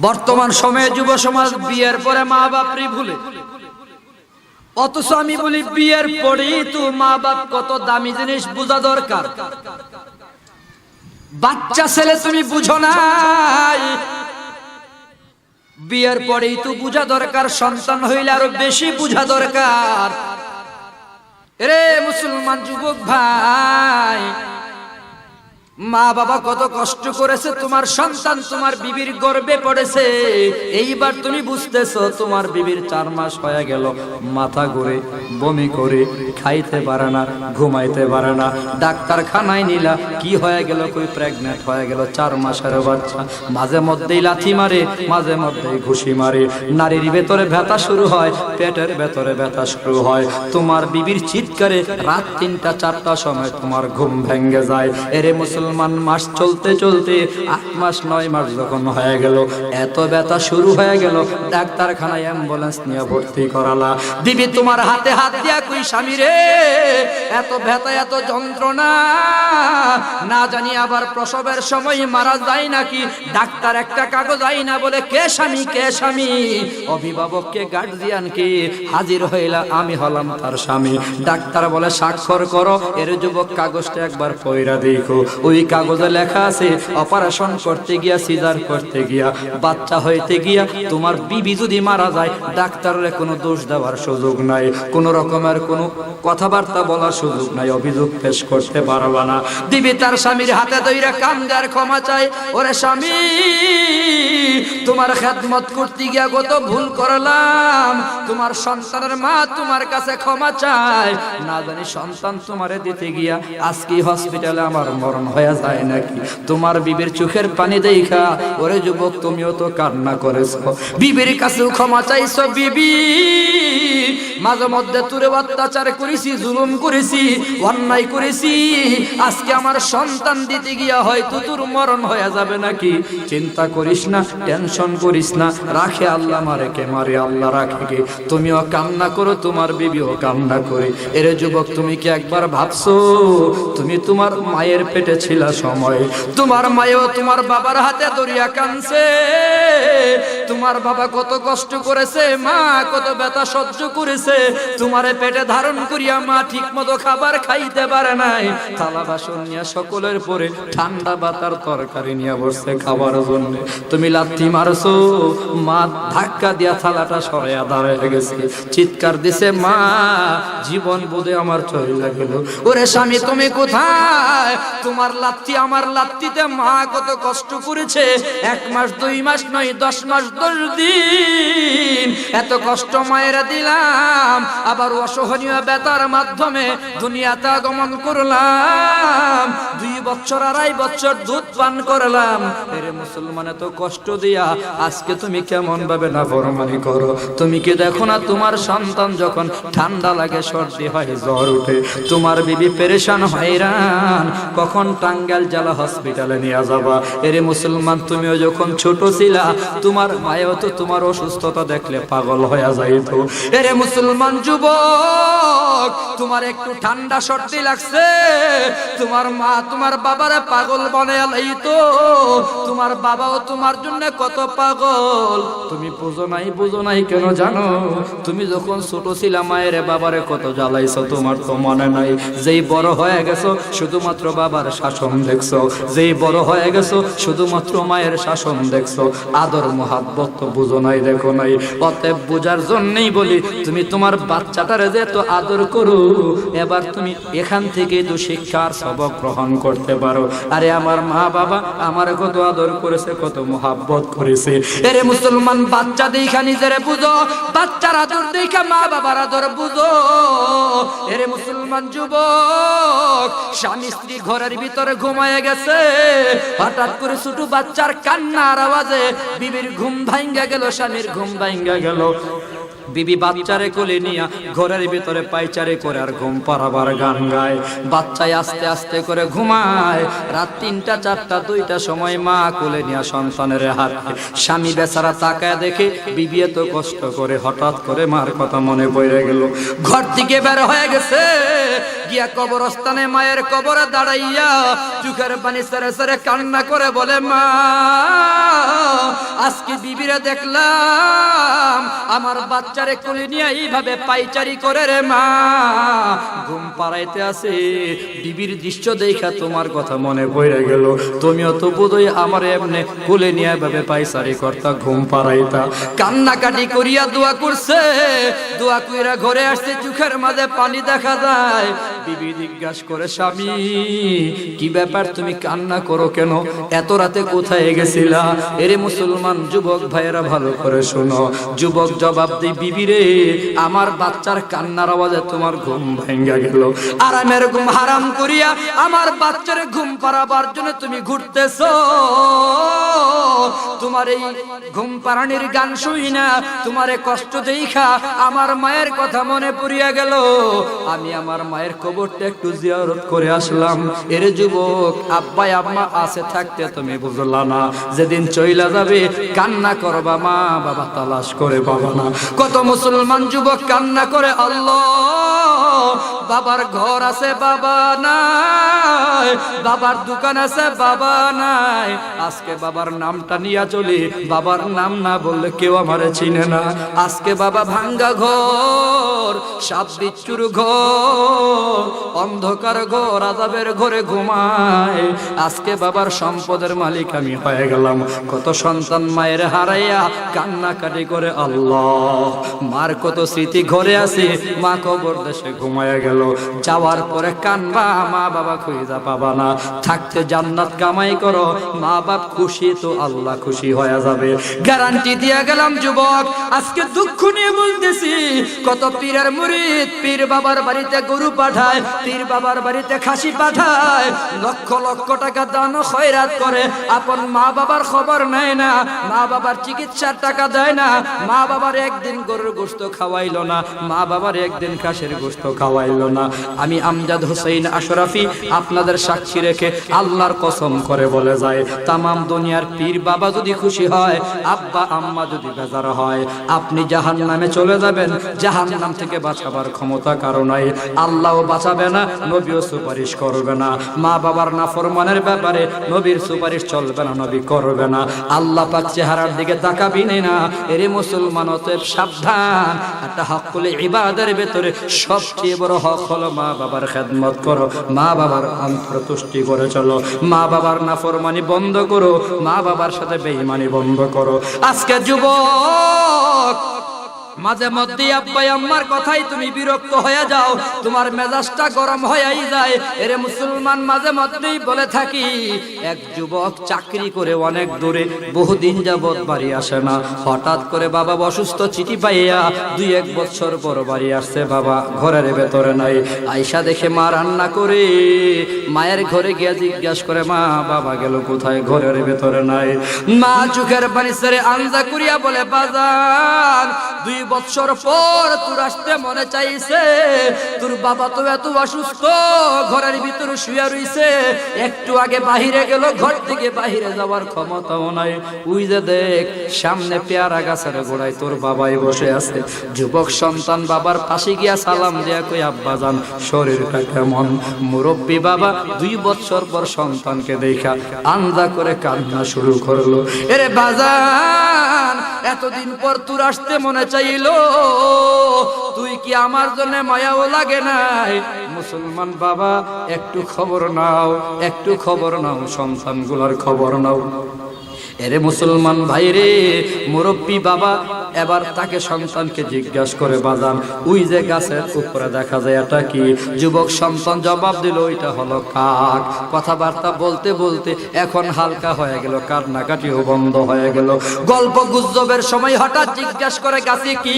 বর্তমান সময়ে যুব সমাজ বিয়ের পরে মা বাপরি ভুলে, অথচ আমি বলি বিয়ের পরেই তো মা বাপ কত দামি জিনিস বোঝা দরকার। বাচ্চা ছেলে তুমি বুঝো নাই, বিয়ের পরেই তো বুঝা দরকার, সন্তান হইলে আরো বেশি বুঝা দরকার। রে মুসলমান যুবক ভাই, মা বাবা কত কষ্ট করেছে, তোমার সন্তান তোমার বিবির গর্ভে পড়েছে, এইবার তুমি বুঝতেছো তোমার বিবির 4 মাস হয়ে গেল, মাথা ঘুরে, বমি করে, খাইতে পারে না, ঘুমাইতে পারে না, ডাক্তারখানায় নিলা, কি হয়ে গেল, কই প্রেগনেন্ট হয়ে গেল, 4 মাসের বাচ্চা। মাঝে মধ্যেই লাথি মারে, মাঝে মধ্যেই ঘুষি মারে, নারীর ভেতরে ব্যথা শুরু হয়, পেটের ভেতরে ব্যথা শুরু হয়, তোমার বিবির চিৎকারে রাত 3টা 4টার সময় তোমার ঘুম ভেঙে যায়। এরে মুসলমান, মাস চলতে চলতে 8 মাস 9 মাস যখন হয়ে গেল, এত ব্যথা শুরু হয়ে গেল, ডাক্তারখানায় অ্যাম্বুলেন্স নিয়ে ভর্তি করালা। বিবি তোমার হাতে হাত দিয়া কই, স্বামী রে এত ব্যথা এত যন্ত্রণা, না জানি আবার প্রসবের সময় মারা যায় নাকি। ডাক্তার একটা কাগজ আই না বলে, কে স্বামী কে স্বামী, অভিভাবক কে গার্জিয়ান কে, হাজির হইলা আমি হলাম তার স্বামী। ডাক্তার বলে স্বাক্ষর করো। এর যুবক কাগজটা একবার পয়রা দেখো, ওই কাগজে লেখা আছে অপারেশন করতে গিয়া, সিজার করতে গিয়া, বাচ্চা হইতে গিয়া তোমার বিবি যদি মারা যায়, ডাক্তারের কোনো দোষ দেওয়ার সুযোগ নাই, কোন রকমের কোনো কথাবার্তা বলার সুযোগ নাই, অভিযোগ পেশ করতে পারবা না। বিবি তার স্বামীর হাতে ধইরা কান্দে আর ক্ষমা চাই, ওরে স্বামী তোমার খেদমত করতে গিয়া কত ভুল করলাম, তোমার সন্তানের মা তোমার কাছে ক্ষমা চায়, না জানি সন্তান তোমারে দিতে গিয়া আজকে হসপিটালে আমার মরণ হয়ে যায় নাকি। তোমার বিবির চোখের পানি দেখা ওরে যুবক তুমিও তো কান্না করেছো, বিবির কাছেও ক্ষমা চাইছো। বিবি মাঝে মধ্যে তোরে অত্যাচার করেছি, জুলুম করেছি, অন্যায় করেছি, আজকে আমার সন্তান দিতে গিয়া হয়তো তোর মরণ হয়ে যাবে নাকি। চিন্তা করিস না, টেনশন করিস না, রাখে আল্লাহ, মারে কে মারে আল্লাহ রাখে কে। তুমিও কান্না করো, তোমার বিবিও কান্না করে। এরে যুবক তুমি কি একবার ভাবছো, তুমি তোমার মায়ের পেটে ছিল সময়, তোমার মায়েও তোমার বাবার হাতে দরিয়া কানছে, তোমার বাবা কত কষ্ট করেছে, মা কত ব্যথা সহ্য করেছে, তোমারে পেটে ধারণ করিয়া মা ঠিক মতো খাবার খাইতে পারে নাই, থালা বাসন নিয়ে সকলের পরে ঠান্ডা বাতার তরকারি নিয়ে বসছে খাবার জন্য, তুমি লাথি মারছো, মা ধাক্কা দিয়া থালাটা সরাইয়া দাঁড়ায় গেছে, চিৎকার দিছে মা জীবন বোধে আমার চলে গেল। ওরে স্বামী তুমি কোথায়, তোমার লাথি আমার লাথিতে মা কত কষ্ট করেছে, 1 মাস 2 মাস নয় 10 মাস 10 দিন এত কষ্ট মায়েরা দিলাম, আবার অসহনীয় ব্যথার মাধ্যমে দুনিয়াতে আগমন করলাম, 2 বছর 2.5 বছর দুধ পান করলাম। এরে মুসলমান এত কষ্ট দিয়া আজকে তুমি কেমন ভাবে নাফরমানি করো। তুমি কি দেখো না তোমার সন্তান যখন ঠান্ডা লাগে, সর্দি হয়, জ্বর উঠে, তোমার বিবি পেরেশান হয়রান, কখন টাঙ্গাইল জেলা হসপিটালে নিয়ে যাবা। এরে মুসলমান তুমিও যখন ছোট ছিলা, তোমার মায়েও তো তোমার অসুস্থতা দেখলে পাগল হয়ে যাইতো। এরে মুসলমান যুবক তোমার একটু ঠান্ডা সর্দি লাগছে, তোমার মা তোমার বাবারে পাগল বানায় লাইতো, তোমার বাবাও তোমার জন্য কত পাগল। তুমি বুঝো নাই কেন জানো, তুমি যখন ছোট ছিলা মায়ের বাবারে কত জ্বালাইছো, তোমার তো মনে নাই। যেই বড় হয়ে গেছো শুধুমাত্র বাবার শাসন দেখছো, যেই বড় হয়ে গেছো শুধুমাত্র মায়ের শাসন দেখছো, আদর মোহাব্বত তো বুঝো নাই, দেখো নাই। অতএব বোঝার জন্যই বলি, তুমি তোমার বাচ্চাটারে যে তো আদর করো, এবার তুমি এখান থেকে তো শিক্ষার সবক গ্রহণ করতে পারো। আরে আমার মা বাবা আমার কত আদর করেছে, কত মোহাব্বত করেছে। এরে মুসলমান বাচ্চা দেখা নিজেরে বুঝো, বাচ্চার আদর দেখা মা বাবার আদর বুঝো। এরে মুসলমান যুবক স্বামী স্ত্রী ঘরের ভিতরে ঘুমায় গেছে, হঠাৎ করে ছোট বাচ্চার কান্নার আওয়াজে বিবির ঘুম ভাঙ্গা গেল, স্বামীর ঘুম ভাঙ্গা গেল। বিবি বাচ্চারে কোলে নিয়া ঘরের ভিতরে পায়চারি করে আর ঘুম পাড়াবার গান গায়। বাচ্চায় আস্তে আস্তে করে ঘুমায়। রাত ৩টা ৪টা ২টা সময় মা কোলে নিয়া সন্তানের হাতে। স্বামী বেচারা তাকায় দেখে বিবি এত কষ্ট করে, হঠাৎ করে মার কথা মনে পড়ে গেল। ঘর থেকে বের হয়ে গেছে, গিয়া কবরস্থানে মায়ের কবরে দাঁড়াইয়া চোখের পানি সেরে সেরে কান্না করে বলে, মা আজকে বিবিরে দেখলাম আমার বাচ্চারে কোলে নিয়ে এইভাবে পাইচারি করে রে মা, ঘুম পাড়াইতে আছে। বিবির দৃশ্য দেখা তোমার কথা মনে পড়ে গেল। তুমিও তো বোধহয় আমার এমনি কোলে নিয়ে এভাবে পাইচারি করতা, ঘুম পাড়াইতা। কান্নাকাটি করিয়া দোয়া করছে। দোয়া কইরা ঘরে আসছে, চোখের মাঝে পানি দেখা যায়। বিবি জিজ্ঞাসা করে, স্বামী কি ব্যাপার, তুমি কান্না করো কেন? এত রাতে কোথায় গেছিলা? এরে মুসলমান যুবক ভাইয়েরা ভালো করে শোনো। যুবক জবাব দেই, বিবি রে আমার বাচ্চার কান্নার আওয়াজে তোমার ঘুম ভেঙে গেল। আরামের ঘুম হারাম করিয়া আমার বাচ্চার ঘুম পাড়াবার জন্য তুমি ঘুরতেছো। তোমার এই ঘুম পাড়ানির গান শুই না, তোমারে কষ্ট দেখা আমার মায়ের কথা মনে পড়িয়া গেল। আমি আমার মায়ের কবরটা একটু জিয়ারত করে আসলাম। এর যুবক, আব্বা আম্মা আছে থাকতে তুমি বুঝলা না, যেদিন চইলা যাবে কান্না করবা, মা বাবা তালাশ করে পাবা না। কত মুসলমান যুবক কান্না করে, আল্লাহ বাবার ঘর আছে বাবা নাই, বাবার দোকান আছে বাবা নাই। আজকে বাবার নামটা নিয়ে চলি, বাবার নাম না বললে কেউ আমারে চিনে না। আজকে বাবা ভাঙ্গা ঘর, সাপ বিচ্ছুর ঘর, অন্ধকার ঘর, আযাবের ঘরে ঘুমায়। আজকে বাবার সম্পদের মালিক আমি হয়ে গেলাম। কত সন্তান মায়ের হারাইয়া কান্নাকাটি করে, আল্লাহ মার কত স্মৃতি ঘরে আছে, মা কবর দেশে ঘুমায় গেল। যাওয়ার পরে কানবা, মা বাবা খুঁজা পাবা না। থাকতে জান্নাত কামাই করো, মা বাপ খুশি তো আল্লাহ খুশি হয়ে যাবে। গ্যারান্টি দিয়া গেলাম যুবক, আজকে দুঃখ নিয়ে বলতেছি। কত পীরের মুরিদ পীর বাবার বাড়িতে গরু পাঠায়, পীর বাবার বাড়িতে খাসি পাঠায়, লক্ষ লক্ষ টাকা দান খয়রাত করে, আপন মা বাবার খবর নেয় না, মা বাবার চিকিৎসার টাকা দেয় না, মা বাবার একদিন গরুর গোশত খাওয়াইলো না, মা বাবার একদিন খাসির গোশত খাওয়াইলো না। আমি আমজাদ হোসেন আশরাফি আপনাদের সাক্ষী রেখে আল্লাহর কসম করে বলে যায়, তামাম দুনিয়ার পীর বাবা যদি খুশি হয়, আব্বা আম্মা যদি বেজার হয়, আপনি জাহান্নামে চলে যাবেন। জাহান্নাম থেকে বাঁচাবার ক্ষমতা কারো নাই, আল্লাহও বাঁচাবে না, নবীও সুপারিশ করবে না। মা বাবার নাফরমানের ব্যাপারে নবীর সুপারিশ চলবে না, নবী করবে না। আল্লাহ পাক চেহারার দিকে তাকাবি না। এরে মুসলমান, অতএব সাবধান। একটা হকুল ইবাদের ভেতরে সবচেয়ে বড় হক হলো মা বাবার খেদমত করো, মা বাবার অন্তর্তুষ্টি করে চলো, মা বাবার নাফরমানি বন্ধ করো, মা বাবার সাথে বেঈমানি বন্ধ করো। আজকে যুবক মাঝে মধ্যে আব্বা আম্মার কথাই তুমি বিরক্ত হয়ে যাও, তোমার মেজাজটা গরম হয়েই যায়। এরে মুসলমান, মাঝে মধ্যেই বলে থাকি, এক যুবক চাকরি করে অনেক দূরে, বহুদিন যাবত বাড়ি আসে না। হঠাৎ করে বাবা অসুস্থ, চিঠি পাইয়া 2-1 বছর পর বাড়ি আসছে। বাবা ঘরের ভেতরে নাই। আয়সা দেখে মা রান্না করে, মায়ের ঘরে গিয়ে জিজ্ঞাসা করে, মা বাবা গেল কোথায়? ঘরের ভেতরে নাই। মা চোখের পানি ছেড়ে আঞ্জা করিয়া বলে, বাজান 2 বছর পর তোর আসতে মনে চাইছে, তোর বাবা তো এত অসুস্থ, ঘরের ভিতরে শুয়ে রইছে, একটু আগে বাহিরে গেল, ঘর থেকে বাহিরে যাওয়ার ক্ষমতাও নাই। ওই যে দেখ সামনে পেয়ারা গাছের গোড়ায় তোর বাবাই বসে আছে। যুবক সন্তান বাবার পাশে গিয়া সালাম দিয়া কই, আব্বা জান শরীরটা কেমন? মুরব্বী বাবা 2 বছর পর সন্তানকে দেখা আন্দা করে কান্না শুরু করলো। এরে বাজান, এতদিন পর তোর আসতে মনে চাইলো, তুই কি আমার জন্য মায়াও লাগে নাই? মুসলমান বাবা, একটু খবর নাও, একটু খবর নাও, সন্তানগুলোর খবর নাও। এরে মুসলমান ভাই রে, মুরব্বী বাবা এবার তাকে সন্তানকে জিজ্ঞাসা করে, বাজান ওই যে গাছের উপরে দেখা যায় এটা কি? যুবক সন্তান জবাব দিল, ওইটা হলো কাক। কথাবার্তা বলতে বলতে এখন হালকা হয়ে গেল, কান্নাকাটিও বন্ধ হয়ে গেল। গল্প গুজবের সময় হঠাৎ জিজ্ঞাসা করে, গাছে কি?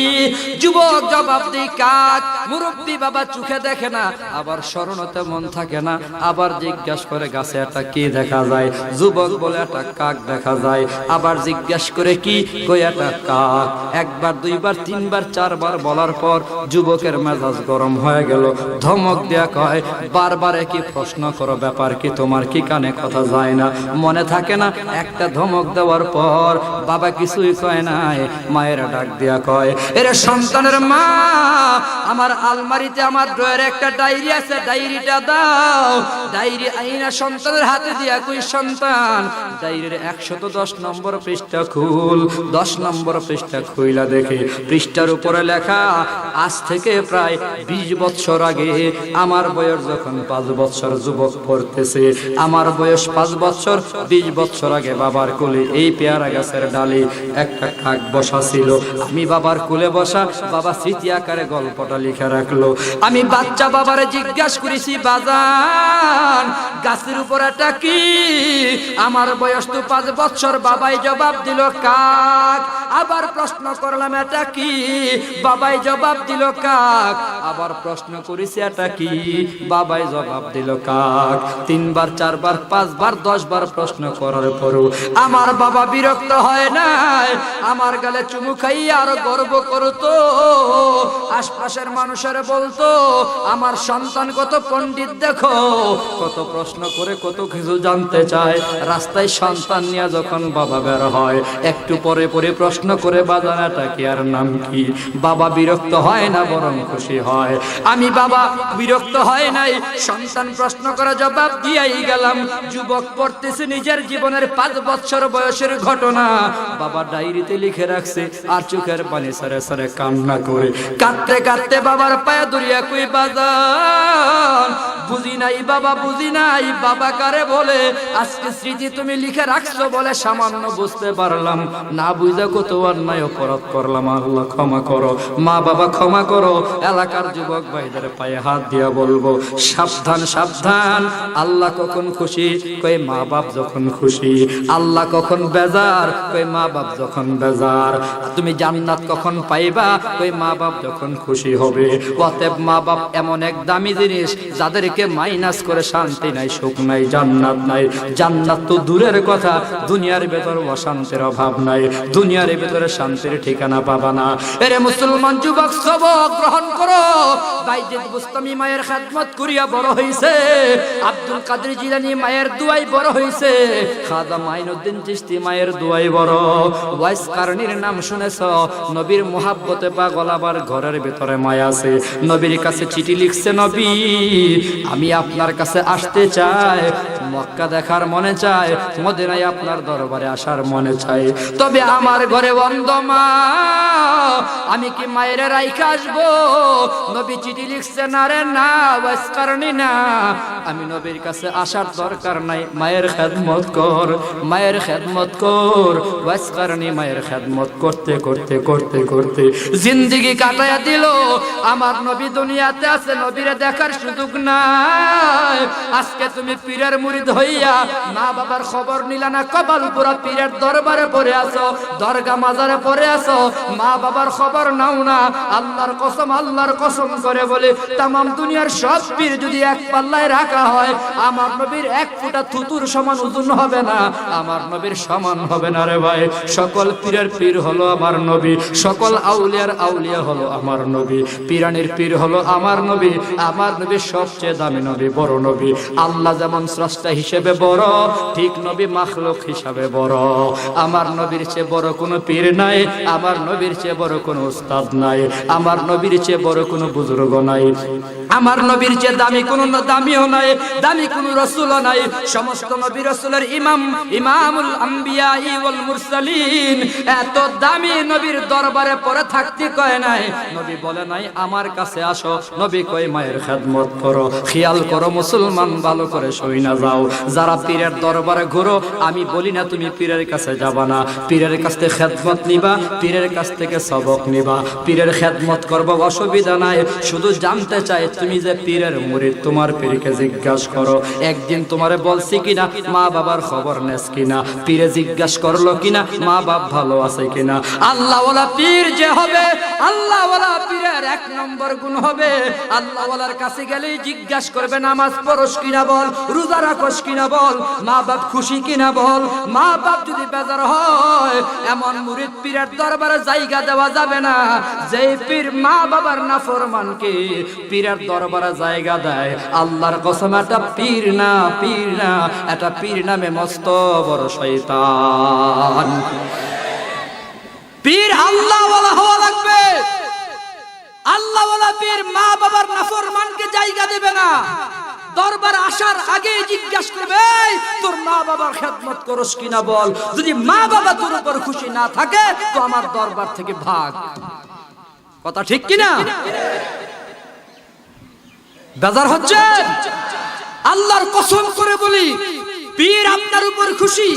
যুবক জবাব দেয়, কাক। মুরব্বী বাবা চোখে দেখে না, আবার স্মরণতে মন থাকে না, আবার জিজ্ঞাসা করে, গাছে এটা কি দেখা যায়? যুবক বলে, এটা কাক দেখা যায়। আবার জিজ্ঞাসা করে, কি? কই এটা কাক। একবার দুইবার তিনবার চারবার বলার পর যুবকের মেজাজ গরম হয়ে গেল, ধমক দেয়া কয়, বারবার একই প্রশ্ন করো, ব্যাপার কি, তোমার কি কানে কথা যায় না, মনে থাকে না? একটা ধমক দেওয়ার পর বাবা কিছুই কয় নাই, মায়ের ডাক দিয়া কয়, এরে সন্তানের মা, আমার আলমারিতে আমার ড্রয়ার একটা ডায়েরি আছে, ডায়েরিটা দাও। ডায়েরি আইনা সন্তানের হাতে দিয়া কই, সন্তান ডায়েরির 110 নম্বর পৃষ্ঠা খুল। 10 নম্বর পৃষ্ঠা খুইলা দেখে পৃষ্ঠার উপরে লেখা, আজ থেকে প্রায় 20 বছর আগে আমার বয়স যখন 5 বছর, যুবক পড়তেছে, আমার বয়স 5 বছর, 20 বছর আগে বাবার কোলে এই পেয়ারা গাছের ডালে একটা কাক বসা ছিল। আমি বাবার কোলে বসা, বাবা স্মৃতি আকারে গল্পটা লিখে রাখলো। আমি বাচ্চা বাবারে জিজ্ঞাসা করেছি, বাজান গাছের উপর এটা কি? আমার বয়স তো 5 বছর, বাবাই জবাব দিল কাক। আবার প্রশ্ন করলাম, এটা কি? বাবাই জবাব দিল কাক। আবার প্রশ্ন করেছি, এটা কি? বাবাই জবাব দিল কাক। 3 বার 4 বার 5 বার 10 বার প্রশ্ন করার পরও আমার বাবা বিরক্ত হয় নাই, আমার গালে চুমু খাইয়া আরো গর্ব করতো। আশপাশের মানুষের বলতো, আমার সন্তান কত পণ্ডিত, দেখো কত প্রশ্ন করে কত কিছু জানতে চায়। রাস্তায় সন্তান নিয়ে যখন বাবা বের হয়, একটু পরে পরে প্রশ্ন করে, বাজানাটা কি আর নাম কি? বাবা বিরক্ত হয় না, বরং খুশি হয়। আমি বাবা বিরক্ত হয় নাই, সন্তান প্রশ্ন করে জবাব দিয়েই গেলাম। যুবক পড়তেছে নিজের জীবনের 5 বছর বয়সের ঘটনা, বাবা ডায়েরিতে লিখে রাখছে। আর চোখের পানি সরে সরে কান্না করে, কাঁদতে কাঁদতে বাবার পায়ে ধরিয়া কই, বাজান বুঝি নাই বাবা, বুঝি নাই বাবা কারে বলে। আজকে স্মৃতি তুমি লিখে রাখছো বলে সামান্য বুঝতে পারলাম, না বুঝা কত অন্যায় অপরাধ করলাম, আল্লাহ ক্ষমা করো, মা বাবা ক্ষমা করো। এলাকার যুবক ভাইদের পায়ে হাত দিয়া বলবো, সাবধান সাবধান। আল্লাহ কখন খুশি? কই মা বাপ যখন খুশি। আল্লাহ কখন বেজার? কই মা বাপ যখন বেজার। তুমি জান্নাত কখন পাইবা? কই মা বাপ যখন খুশি হবে। অতএব মা বাপ এমন এক দামি জিনিস, যাদেরকে মাইনাস করে শান্তি নাই, সুখ নাই, জান্নাত নাই। জান্নাত তো দূরের কথা, দুনিয়ার ভেতর অশান্তির অভাব নাই, দুনিয়ার ভেতরে শান্তির ঠিকানা পাবা না। এরে মুসলমান যুবক, সবক গ্রহণ করো। বাইজিদ বুস্তামি মায়ের খেদমত করিয়া বড় হইছে, আব্দুল কাদের জিলানী মায়ের দুয়াই বড় হইছে, খাজা মাইনুদ্দিন চিশতি মায়ের দুয়াই বড়। ওয়াইস কারণীর নাম শুনেছ? নবীর মুহাব্বতে পাগল, আবার ঘরের ভেতরে মায়া আছে। নবীর কাছে চিঠি লিখছে, নবী আমি আপনার কাছে আসতে চাই, মক্কা দেখার মনে চায়, মদিনায় আপনার দরবারে আসার মনে চায়, তবে আমার ঘরে অন্ধ মা, আমি কি মায়ের রাইখা আসবো? নবী চিঠি লিখছে, না রে না, ওয়াইস কারণী না, আমি নবীর কাছে আসার দরকার নাই, মায়ের খেদমত কর, মায়ের খেদমত কর। ওয়াইস কারণী মায়ের খেদমত করতে করতে করতে করতে জিন্দেগি কাটাইয়া দিল। আমার নবী দুনিয়াতে আছে, নবীরে দেখার সুযোগ নাই। আজকে তুমি পীরের মুরিদ হইয়া মা বাবার খবর নিলা না, কপাল পুরা পীরের দরবারে পড়ে আছো, দরগা মাজারে পড়ে আছো, মা বাবার খবর নাও না। আল্লাহর কসম, আল্লাহর কসম করে বলে, তাম দুনিয়ার সব পীর যদি এক পাল্লায় রাখা হয়, আমার নবীর 1 ফুটা থুতুর সমান ওজন হবে না, আমার নবীর সমান হবে না রে ভাই। সকল পীরের পীর হলো আমার নবী, সকল আউলিয়ার আউলিয়া হলো আমার নবী, পীরানির পীর হলো আমার নবী। আমার নবী সবচেয়ে দামি নবী, বড় নবী। আল্লাহ যেমন স্রষ্টা হিসেবে বড়, ঠিক নবী মাখলুক হিসাবে বড়। আমার নবীর চেয়ে বড় কোনো পীর নাই, আমার নবীর চেয়ে বড় কোনো উস্তাদ নাই, আমার নবীর চেয়ে বড় কোনো বুজুর্গ নাই, আমার নবীর চেয়ে দামি কোনো দামিও নাই, দামি কোনো রাসূলও নাই। সমস্ত নবী রাসূলের ইমাম, ইমামুল আম্বিয়া ওয়াল মুরসালিন। এত দামি নবীর দরবারে পড়ে থাকতে কয় নাই, নবী বলে নাই আমার কাছে আসো, নবী কয় মায়ের খেদমত করো। খেয়াল করো মুসলমান, ভালো করে শুই না যাও। যারা পীরের দরবারে ঘুরো, আমি বলি না তুমি পীরের কাছে যাবা না, পীরের কাছ থেকে খেদমত নিবা, পীরের কাছ থেকে সবক নিবা, পীরের খেদমত করবো, অসুবিধা নাই। শুধু জানতে চাই তুমি যে পীরের মুরিদ, তোমার পীরকে জিজ্ঞাসা করো একদিন তোমারে বলছি কিনা মা বাবার খবর নেস কিনা, পীরে জিজ্ঞাসা করলো কিনা মা বাপ ভালো আছে কিনা। আল্লাহওয়ালা পীর যে হবে, আল্লাহওয়ালা পীরের এক নম্বর গুণ হবে আল্লাহওয়ালার কাছে গেলেই জিজ্ঞাসা করবে নামাজ পড়স কিনা বল, রোজা রাখস কিনা বল, মা বাপ খুশি কিনা বল। মা বাপ যদি বেজার হয় এমন মুরিদ পীরের দরবারে জায়গা দেওয়া যাবে না। যেই পীর মা বাবার নাফরমানকে পীরের দরবারে জায়গা দেয়, আল্লাহর কসম এটা পীর না, পীর না, এটা পীর নামে মস্ত বড় শয়তান। পীর আল্লাহওয়ালা হওয়া লাগবে। আল্লাহওয়ালা পীর মা বাবার নাফরমানকে জায়গা দেবে না। দরবার আসার আগে জিজ্ঞাসা করবে তোর মা বাবার খেদমত করস কিনা বল, যদি মা বাবা তোর উপর খুশি না থাকে তো আমার দরবার থেকে ভাগ। কথা ঠিক কিনা? বেজার হচ্ছে? আল্লাহর কসম করে বলি পীর আপনার উপর খুশি,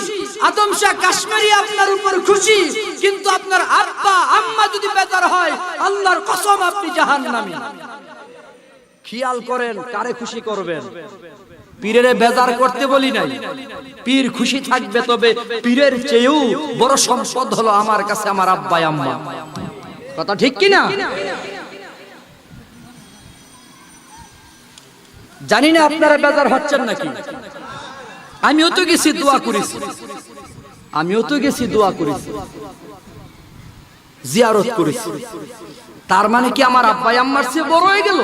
আদম শাহ কাশ্মীরি আপনার উপর খুশি, কিন্তু আপনার আব্বা আম্মা যদি বেজার হয় আল্লাহর কসম আপনি জাহান্নামী। খেয়াল করেন কারে খুশি করবেন। পীরের বেজার করতে বলি নাই, পীর খুশি থাকবে, তবে পীরের চেয়েও বড় সম্পদ হলো আমার কাছে আমার আব্বা আম্মা। কথা ঠিক কিনা? জানি না আপনারা বেজার হচ্ছেন নাকি। আমিও তো গেছি দোয়া করেছি, আমিও তো গেছি দোয়া করেছি, জিয়ারত করেছি। তার মানে কি আমার আব্বা আম্মার চেয়ে বড় হয়ে গেল?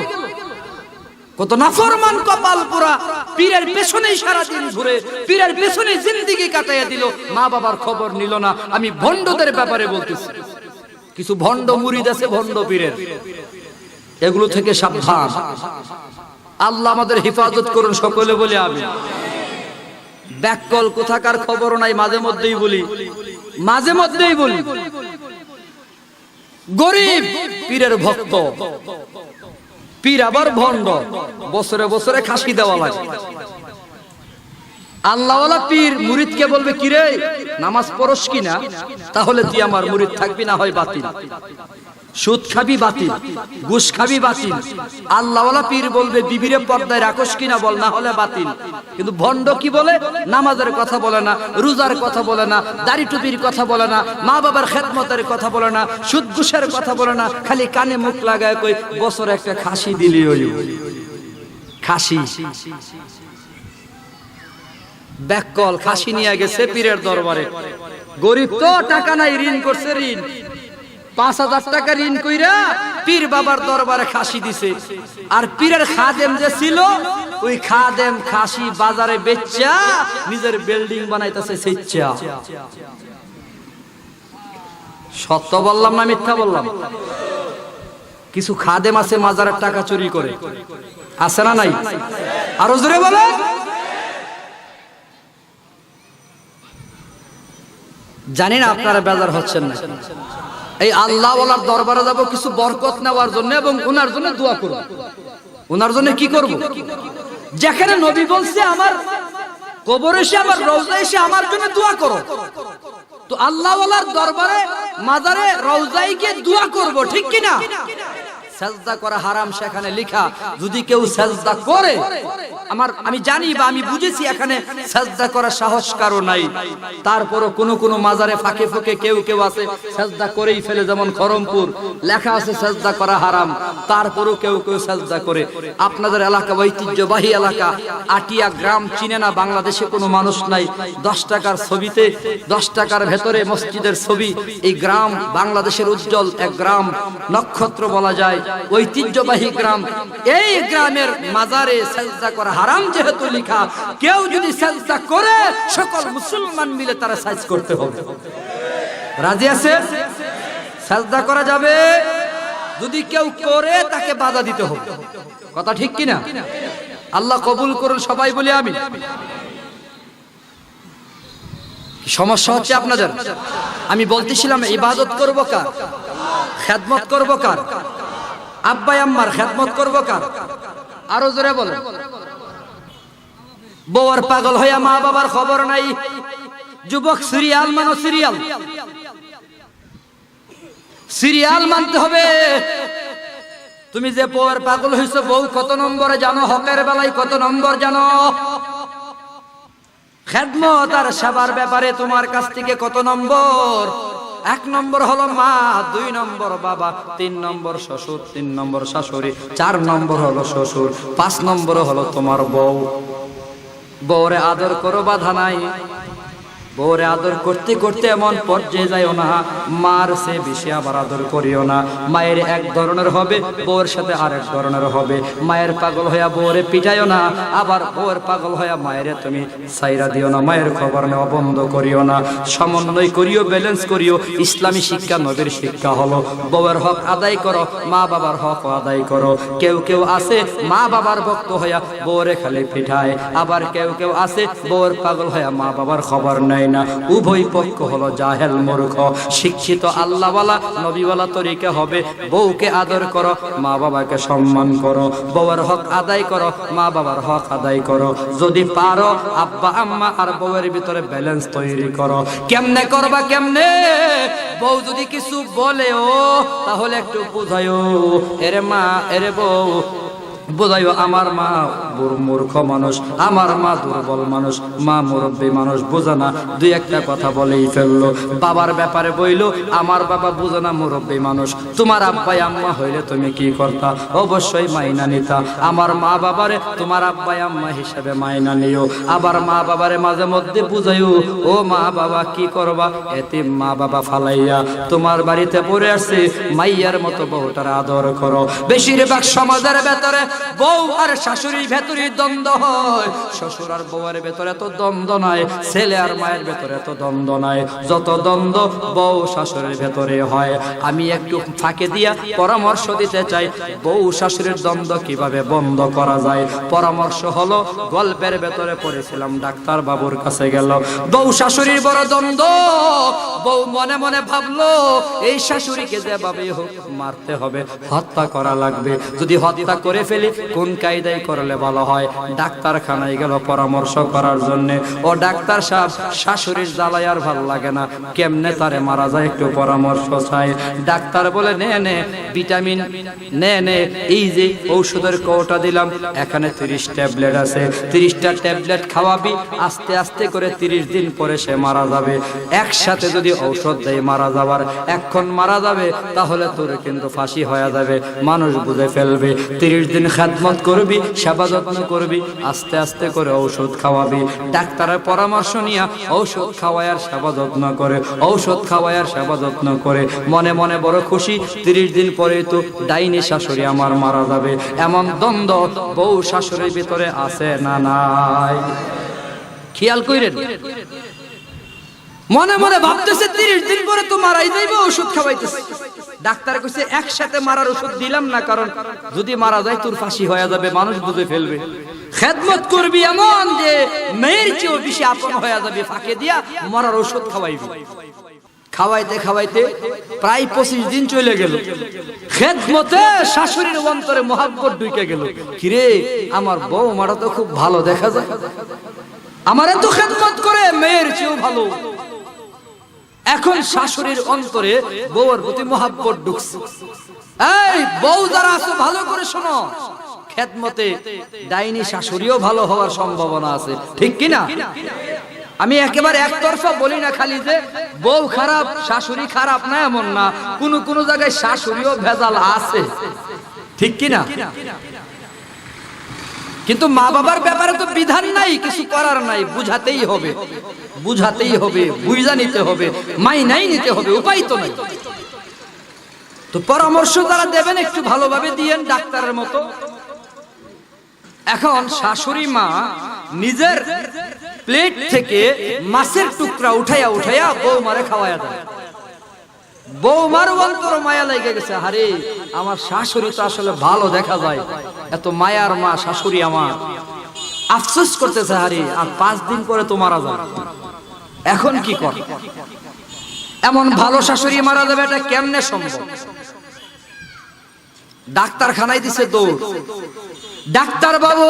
কত নাফরমান কপাল পোড়া পীরের পেছনেই সারাদিন ঘুরে, পীরের পেছনে জিন্দেগি কাটাইয়া দিল, মা বাবার খবর নিল না। আমি ভণ্ডদের ব্যাপারে বলতেছি, কিছু ভণ্ড মুরিদ আছে ভণ্ড পীরের, এগুলো থেকে সাবধান। আল্লাহ আমাদের হেফাজত করুন সকলে বলে আমি। ব্যাককল কোথাকার খবর নাই, মাঝে মধ্যেই বলি, মাঝে মধ্যেই বলি। গরিব পীরের ভক্ত, পীর আবার ভণ্ড, বছরে বছরে খাসি দেওয়া লাগে। আল্লাহওয়ালা পীর মুরিদকে বলবে কিরে নামাজ পড়স কিনা, তাহলে তুই আমার মুরিদ থাকবি, না হয় বাতিল। সুদ খাবি বাতিল, ঘুষ খাবি বাতিল। আল্লাহওয়ালা পীর বলবে বিবিরে পর্দায় রাখস কিনা বল, না হলে বাতিল। কিন্তু ভণ্ড কি বলে? নামাজের কথা বলে না, রোজার কথা বলে না, দাড়ি টুপির কথা বলে না, মা বাবার খেদমতের কথা বলে না, সুদ ঘুষের কথা বলে না, খালি কানে মুখ লাগায় কই বছরে একটা খাসি দিলি হইল। খাসি ব্যাককল খাসি নিয়ে গেছে পীরের দরবারে। গরিব তো, টাকা নাই, ঋণ করছে, ঋণ ৫,০০০ টাকা ঋণ কইরা পীর বাবার দরবারে খাসি দিছে। আর পীরের খাদেম যে ছিল, ওই খাদেম খাসি বাজারে বেচা নিজের বিল্ডিং বানাইতেছে সেচ্চা। সত্য বললাম না মিথ্যা বললাম? কিছু খাদেম আছে মাজারের টাকা চুরি করে, আছে না নাই? আরো জোরে বলে। জানি না আপনারা বেজার হচ্ছেন না। এই আল্লাহওয়ালার দরবারে যাব কিছু বরকত নেওয়ার জন্য এবং ওনার জন্য দোয়া করব। ওনার জন্য কি করব? যেখানে নবী বলছে আমার কবরে এসে, আমার রওজা এসে আমার জন্য দোয়া করো, তো আল্লাহওয়ালার দরবারে মাজারে রওজায় গিয়ে দোয়া করব, ঠিক কিনা? সাজদা করা হারাম সেখানে লেখা। যদি কেউ সাজদা করে, আমি জানি বা আমি বুঝেছি এখানে সাজদা করার সাহস কারো নাই, তারপরও কোন মাজারে ফাঁকে ফাঁকে কেউ কেউ আছে সাজদা করেই ফেলে। যেমন খরমপুর লেখা আছে সাজদা করা হারাম, তারপরও কেউ কেউ সাজদা করে। আপনাদের এলাকা ঐতিহ্যবাহী এলাকা, আটিয়া গ্রাম চিনে না বাংলাদেশে কোনো মানুষ নাই। 10 টাকার ছবিতে 10 টাকার ভেতরে মসজিদের ছবি। এই গ্রাম বাংলাদেশের উজ্জ্বল এক গ্রাম, নক্ষত্র বলা যায়, ঐতিহ্যবাহী গ্রাম। এই গ্রামের মাজারে সাজদা করা হারাম যেহেতু লেখা, কেউ যদি সাজদা করে সকল মুসলমান মিলে তারা সাজ করতে হবে। রাজি আছে? সাজদা করা যাবে, যদি কেউ করে তাকে বাধা দিতে হবে। কথা ঠিক কিনা? আল্লাহ কবুল করুন সবাই বলি আমিন। সমস্যা হচ্ছে আপনাদের? আমি বলতেছিলাম ইবাদত করব কার? খেদমত করব কার? আব্বা আম্মার খেদমত করব কার? আরো জোরে বলেন। বউর পাগল হইয়া মা বাবার খবর নাই। যুবক সিরিয়াল মানো, সিরিয়াল, সিরিয়াল মানতে হবে। তুমি যে বউয়ের পাগল হইছো, বউ কত নম্বরে জানো? হকের বেলায় কত নম্বর জানো? খেদমত আর সেবার ব্যাপারে তোমার কাছ থেকে কত নম্বর? 1 নম্বর হলো মা, 2 নম্বর বাবা, 3 নম্বর শ্বশুর, 3 নম্বর শাশুড়ি, 4 নম্বর হলো শ্বশুর, 5 নম্বর হলো তোমার বউ। বউরে আদর করো, বাধা নাই। বউরে আদর করতে করতে এমন পর্যায়ে যাইও না মার সে বেশি আবার আদর করিও না। মায়ের এক ধরনের হবে, বউয়ের সাথে আরেক ধরনের হবে। মায়ের পাগল হইয়া বউরে পিটাইও না, আবার বউয়ের পাগল হইয়া মায়ের তুমি সাইরা দিও না। মায়ের খবর নেওয়া বন্ধ করিও না, সমন্বয় করিও, ব্যালেন্স করিও। ইসলামী শিক্ষা, নবীর শিক্ষা হলো বউয়ের হক আদায় করো, মা বাবার হক আদায় করো। কেউ কেউ আছে মা বাবার ভক্ত হইয়া বউরে খালি পিঠায়, আবার কেউ কেউ আছে বউয়ের পাগল হইয়া মা বাবার খবর নেয় না। উভয় পক্ষ হলো জাহেল, মূর্খ। শিক্ষিত আল্লাহওয়ালা নবীওয়ালা তরিকা হবে বউকে আদর করো, মা বাবাকে সম্মান করো, বউয়ের হক আদায় করো, মা বাবার হক আদায় করো। যদি পারো আব্বা আম্মা আর বউয়ের ভিতরে ব্যালেন্স তৈরি করো। কেমনে করবা? কেমনে? বউ যদি কিছু বলেও তাহলে একটু বুঝাইও, এরে মা, এরে বউ বুঝাইও, আমার মা মূর্খ মানুষ, আমার মা দুর্বল মানুষ, মা মুরব্বী মানুষ, বোঝে না, 2-1টা কথা বলেই ফেললো। বাবার ব্যাপারে বইলো, আমার বাবা বোঝে না, মুরব্বী মানুষ। তোমার আব্বাই আম্মা হইলে তুমি কি করতা? অবশ্যই মাইনা নিতা। আমার মা বাবারে তোমার আব্বাই আম্মা হিসাবে মাইনা নিও। আবার মা বাবারে মাঝে মধ্যে বুঝাইও, ও মা বাবা কি করবা? এতিম মা বাবা ফালাইয়া তোমার বাড়িতে পড়ে আসছে, মাইয়ার মতো বউটার আদর করো। বেশিরভাগ সমাজের ভেতরে বউ আর শাশুড়ির ভেতরে দ্বন্দ্ব হয়, শ্বশুর আর বউয়ের ভেতরে এত দ্বন্দ্ব নাই, ছেলে আর মায়ের ভেতরে এত দ্বন্দ্ব নাই যত দ্বন্দ্ব বউ শাশুড়ির ভেতরে হয়। আমি একটু ফাঁকে দিয়া পরামর্শ দিতে চাই, বউ শাশুড়ির দ্বন্দ্ব কিভাবে বন্ধ করা যায়। পরামর্শ হলো, গল্পের ভেতরে পড়েছিলাম, ডাক্তার বাবুর কাছে গেল, বউ শাশুড়ির বড় দ্বন্দ্ব। বউ মনে মনে ভাবলো, এই শাশুড়িকে যেভাবে হোক মারতে হবে, হত্যা করা লাগবে। যদি হত্যা করে ফেলি কোন কায়দায় করলে ভালো হয়? ডাক্তারখানায় গেল পরামর্শ করার জন্য। ও ডাক্তার সাহেব, শাশুড়ির জ্বালায় আর ভালো লাগে না, কেমনে তারে মারা যায় একটু পরামর্শ চাই। ডাক্তার বলে, নে নে ভিটামিন নে নে, এই যে ঔষধের কৌটা দিলাম, এখানে 30 ট্যাবলেট আছে, 30টা ট্যাবলেট খাওয়াবি, আস্তে আস্তে করে 30 দিন পরে সে মারা যাবে। একসাথে যদি ঔষধ দেয় মারা যাবার, এখন মারা যাবে, তাহলে তোর কিন্তু ফাঁসি হয়ে যাবে, মানুষ বুঝে ফেলবে। 30 দিন খেদমত করবি, সেবা যত্ন করবি, আস্তে আস্তে করে ঔষধ খাওয়াবি। ডাক্তারের পরামর্শ নিয়ে ঔষধ খাওয়ায় আর সেবা যত্ন করে, ঔষধ খাওয়ায় আর সেবা যত্ন করে, মনে মনে বড় খুশি। 30 দিন পরে তো ডাইনি শাশুড়ি আমার মারা যাবে। এমন দ্বন্দ্ব বউ শাশুড়ির ভিতরে আছে না নাই? খেয়াল কইরেন। মনে মনে ভাবতেছে 30 দিন পরে তো মারাই যাইবে, ওষুধ খাওয়াইতেছে। ডাক্তার কইছে একসাথে মারার ওষুধ দিলাম না, কারণ যদি মারা যায় তোর ফাঁসি হয়ে যাবে, মানুষ বুঝে ফেলবে। খেদমত করবি এমন যে মেয়ের চেয়েও বেশি আপন হয়ে যাবে, ফাঁকে দিয়া মরার ওষুধ খাওয়াইবি। খাওয়াইতে খাওয়াইতে প্রায় 25 দিন চলে গেল। খেদমতে শাশুড়ির অন্তরে মহাব্বত ঢুকে গেল। কিরে, আমার বউ মারা তো খুব ভালো দেখা যায়, আমার এত খেদমত করে, মেয়ের চেয়েও ভালো। এখন শাশুড়ির অন্তরে বউর প্রতি মহাব্বত ঢুকছে। এই বউ যারা আছো ভালো করে শোনো, খেদমতে ডাইনি শাশুড়িও ভালো হওয়ার সম্ভাবনা আছে, ঠিক কিনা? আমি একেবারে একতরফা বলি না খালি যে বউ খারাপ শাশুড়ি খারাপ না, এমন না। কোন কোন জায়গায় শাশুড়িও ভেজাল আছে, ঠিক কিনা? কিন্তু মা বাবার ব্যাপারে তো বিধান নাই, কিছু করার নাই, বুঝাতেই হবে, বুঝাতেই হবে, বুঝা নিতে হবে, মাইনাই নিতে হবে, উপায় তো নাই। তো পরামর্শ যারা দেবেন একটু ভালোভাবে দিয়েন, ডাক্তারের মতো। এখন শাশুড়ি মা নিজের প্লেট থেকে মাছের টুকরা উঠাইয়া উঠাইয়া বৌমারে খাওয়াইয়া দেয়। বৌমার অন্তর মায়া লেগে গেছে, আরে আমার শাশুড়ি তো আসলে ভালো দেখা যায়, এত মায়ার মা শাশুড়ি আমার। আফসোস করতেছে, আরে আর 5 দিন পরে তো মারা যাবে, এখন কি কর? এমন ভালো শাশুড়ি মারা যাবে, এটা কেমনে সম্ভব? ডাক্তারখানায় দিছে দৌড়। ডাক্তার বাবু,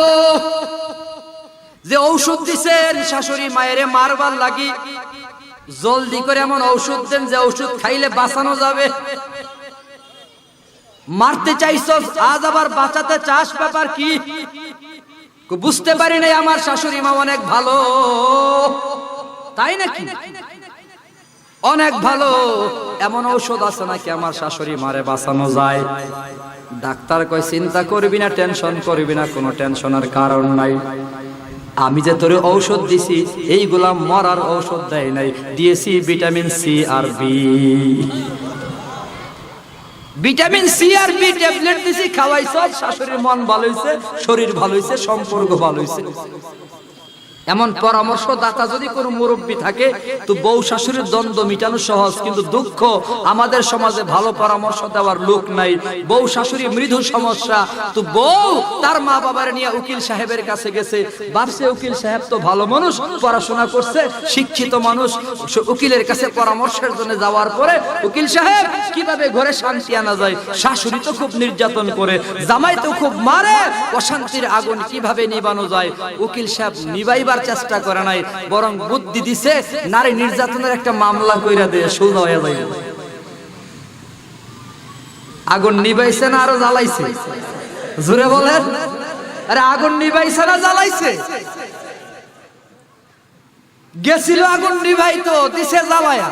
যে ঔষধ দিছেন শাশুড়ি মায়েরে মারবার লাগি, জলদি করে এমন ঔষধ দেন যে ঔষধ খাইলে বাঁচানো যাবে। মারতে চাইছস, আজ আবার বাঁচাতে চাস, ব্যাপার কি? বুঝতে পারি নাই আমার শাশুড়ি মা অনেক ভালো। তাই নাকি? অনেক ভালো। এমন ঔষধ আছে নাকি আমার শাশুড়ি মারে বাঁচানো যায়? ডাক্তার কয় চিন্তা করবি না, টেনশন করবি না, কোনো টেনশনের কারণ নাই। আমি যে তোরে ঔষধ দিছি এইগুলা মরার ঔষধ দেয় নাই, দিয়েছি ভিটামিন সি আর বি। ভিটামিন সি আর বি ট্যাবলেট দিছি, খাওয়াইছ, শাশুড়ির মন ভালো হইছে, শরীর ভালো হইছে, সম্পর্ক ভালো হইছে। এমন পরামর্শদাতা যদি কোনো মুরব্বী থাকে তো বউ শাশুড়ির দ্বন্দ্ব মিটানো সহজ, কিন্তু দুঃখ আমাদের সমাজে ভালো পরামর্শ দেওয়ার লোক নাই। বউ শাশুড়ি মৃদু সমস্যা, তো বউ তার মা বাবার নিয়ে উকিল সাহেবের কাছে গেছে, ভাবছে উকিল সাহেব তো ভালো মানুষ, পড়াশোনা করছে, শিক্ষিত মানুষ। উকিলের কাছে পরামর্শের জন্য যাওয়ার পরে উকিল সাহেব কিভাবে ঘরে শান্তি আনা যায়, শাশুড়ি তো খুব নির্যাতন করে, জামাই তো খুব মারে, অশান্তির আগুন কিভাবে নিবানো যায়, উকিল সাহেব নিবাইবার চেষ্টা করে নাই, বরং বুদ্ধি দিছে নারী নির্যাতনের একটা মামলা কইরা দিয়ে সোজা হয়ে যাইব। আগুন নিবাইছে না আরো জ্বালাইছে? জোরে বলেন। আরে আগুন নিবাইছে না জ্বালাইছে? গেছিল আগুন নিভাইতো, দিছে জ্বালায়া।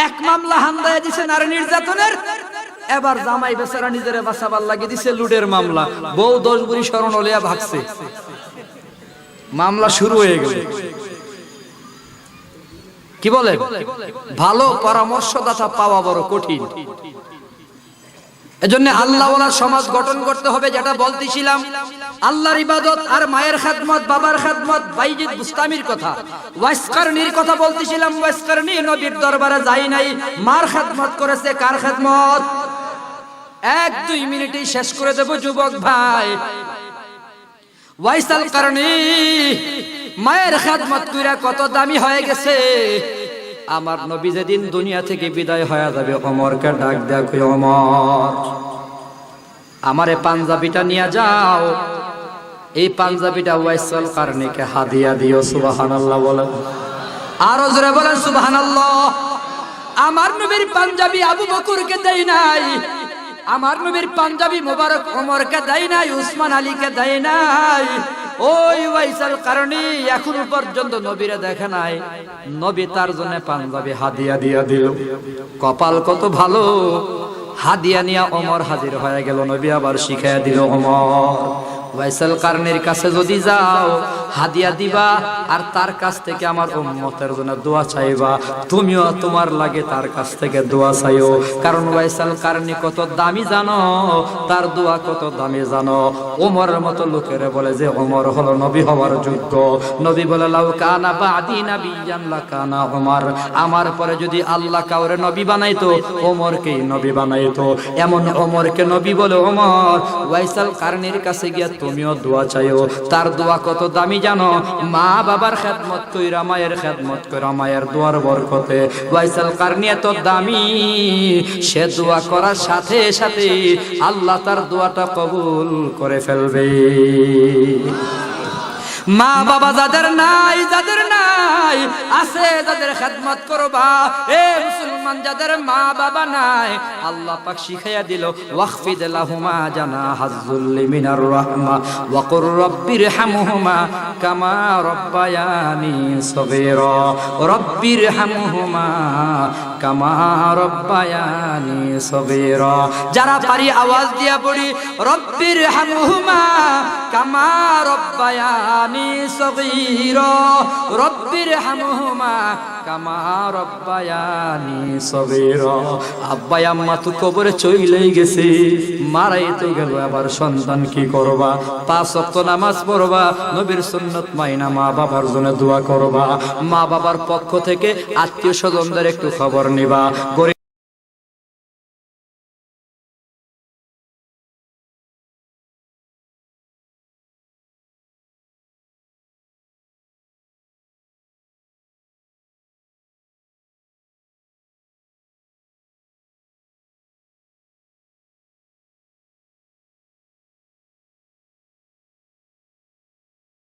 এক মামলা হামদায়া দিছে নারী নির্যাতনের, এবার জামাই বেচারা নিজেরে বাঁচাবার লাগে দিছে লুটের মামলা। বউ 10 বুড়ি শরণ লইয়া ভাগছে, মামলা শুরু হয়ে গেল। কি বলে? ভালো পরামর্শদাতা পাওয়া বড় কঠিন। এজন্য আল্লাহওয়ালা সমাজ গঠন করতে হবে। যেটা বলতেছিলাম, আল্লাহর ইবাদত আর মায়ের খেদমত, বাবার খেদমত, বাইজিদ বুস্তামির কথা, ওয়াইসকারনির কথা বলতেছিলাম। ওয়াইসকারনি নবীর দরবারে যাই নাই, মার খেদমত করেছে। কার খেদমত? 1-2 মিনিটেই শেষ করে দেব যুবক ভাই। ওয়াইসাল কারণী মায়ের খেদমত কইরা কত দামি হয়ে গেছে। আমার নবী যেদিন দুনিয়া থেকে বিদায় হয়ে যাবে, ওমরকে ডাক দেয়া কই, ওমর আমারে পাঞ্জাবিটা নিয়ে যাও, এই পাঞ্জাবিটা ওয়াইসাল কারণীকে হাদিয়া দিও। সুবহানাল্লাহ বলেন, আরো জোরে বলেন সুবহানাল্লাহ। আমার নবীর পাঞ্জাবি আবু বকরকে দেই নাই, আমার নবীর পাঞ্জাবি মোবারক ওমরকে দেয় নাই, উসমান আলীকে দেয় নাই। ওই ওয়াইসাল কারণী এখনো পর্যন্ত নবীরে দেখে নাই, নবী তার জন্য পাঞ্জাবি হাদিয়া দিয়া দিল। কপাল কত ভালো, হাদিয়া নিয়া ওমর হাজির হয়ে গেল, নবী আবার শিখাইয়া দিল ওমর ওয়াইসাল কারণীর কাছে যদি যাও হাদিয়া দিবা, আর তার কাছ থেকে আমার উম্মতের জন্য দোয়া চাইবা, তুমিও তোমার লাগে তার কাছ থেকে দোয়া চাইও। কারণ ওয়াইসাল কারণী কত দামি জানো, তার দোয়া কত দামি জানো। ওমরের মতো লোকেরা বলে যে ওমর হলো নবী হওয়ার যোগ্য। নবী বলে লাউ কানা বাদি নাবিয়ান লাকানা ওমর, আমার পরে যদি আল্লাহ কাউরে নবী বানাইতো ওমরকেই নবী বানাইতো। এমন ওমরকে নবী বলে ওমর ওয়াইসাল কারণীর কাছে গিয়া তুমিও দোয়া চাইও। তার দোয়া কত দামি জানো? মা বাবার খেদমত কইরা, মায়ের খেদমত কইরা, মায়ের দোয়ার বরকতে ওয়াইসাল কারণী এত দামি, সে দোয়া করার সাথে সাথে আল্লাহ তার দোয়াটা কবুল করে ফেলবে। মা বাবা যাদের নাই, যাদের নাই আছে, যাদের খেদমত করবা, এ মুসলমান যাদের মা বাবা নাই, আল্লাহ পাক শিখাইয়া দিল ওয়াখফিদ লাহুমা জানাহাজ যুল্লি মিনার রাহমা ওয়া কুর রাব্বিরহামহুমা কামা রাব্বায়ানি সগীরা। রাব্বিরহামহুমা কামা রাব্বায়ানি সগীরা। যারা পারি আওয়াজ দিয়া পড়ি রাব্বিরহামহুমা কামা রাব্বায়ানি সগীরা, রাব্বিরহামহুমা কামা রাব্বায়ানি সগীরা। আব্বা আম্মা তো কবরে চইলেই গেছে, মারাই তো গেল, আবার সন্তান কি করবা? 5 ওয়াক্ত নামাজ পড়বা, নবীর সুন্নাত মাইনা মা বাবার জন্য দোয়া করবা, মা বাবার পক্ষ থেকে আত্মীয় স্বজনদের একটু খবর নিবা।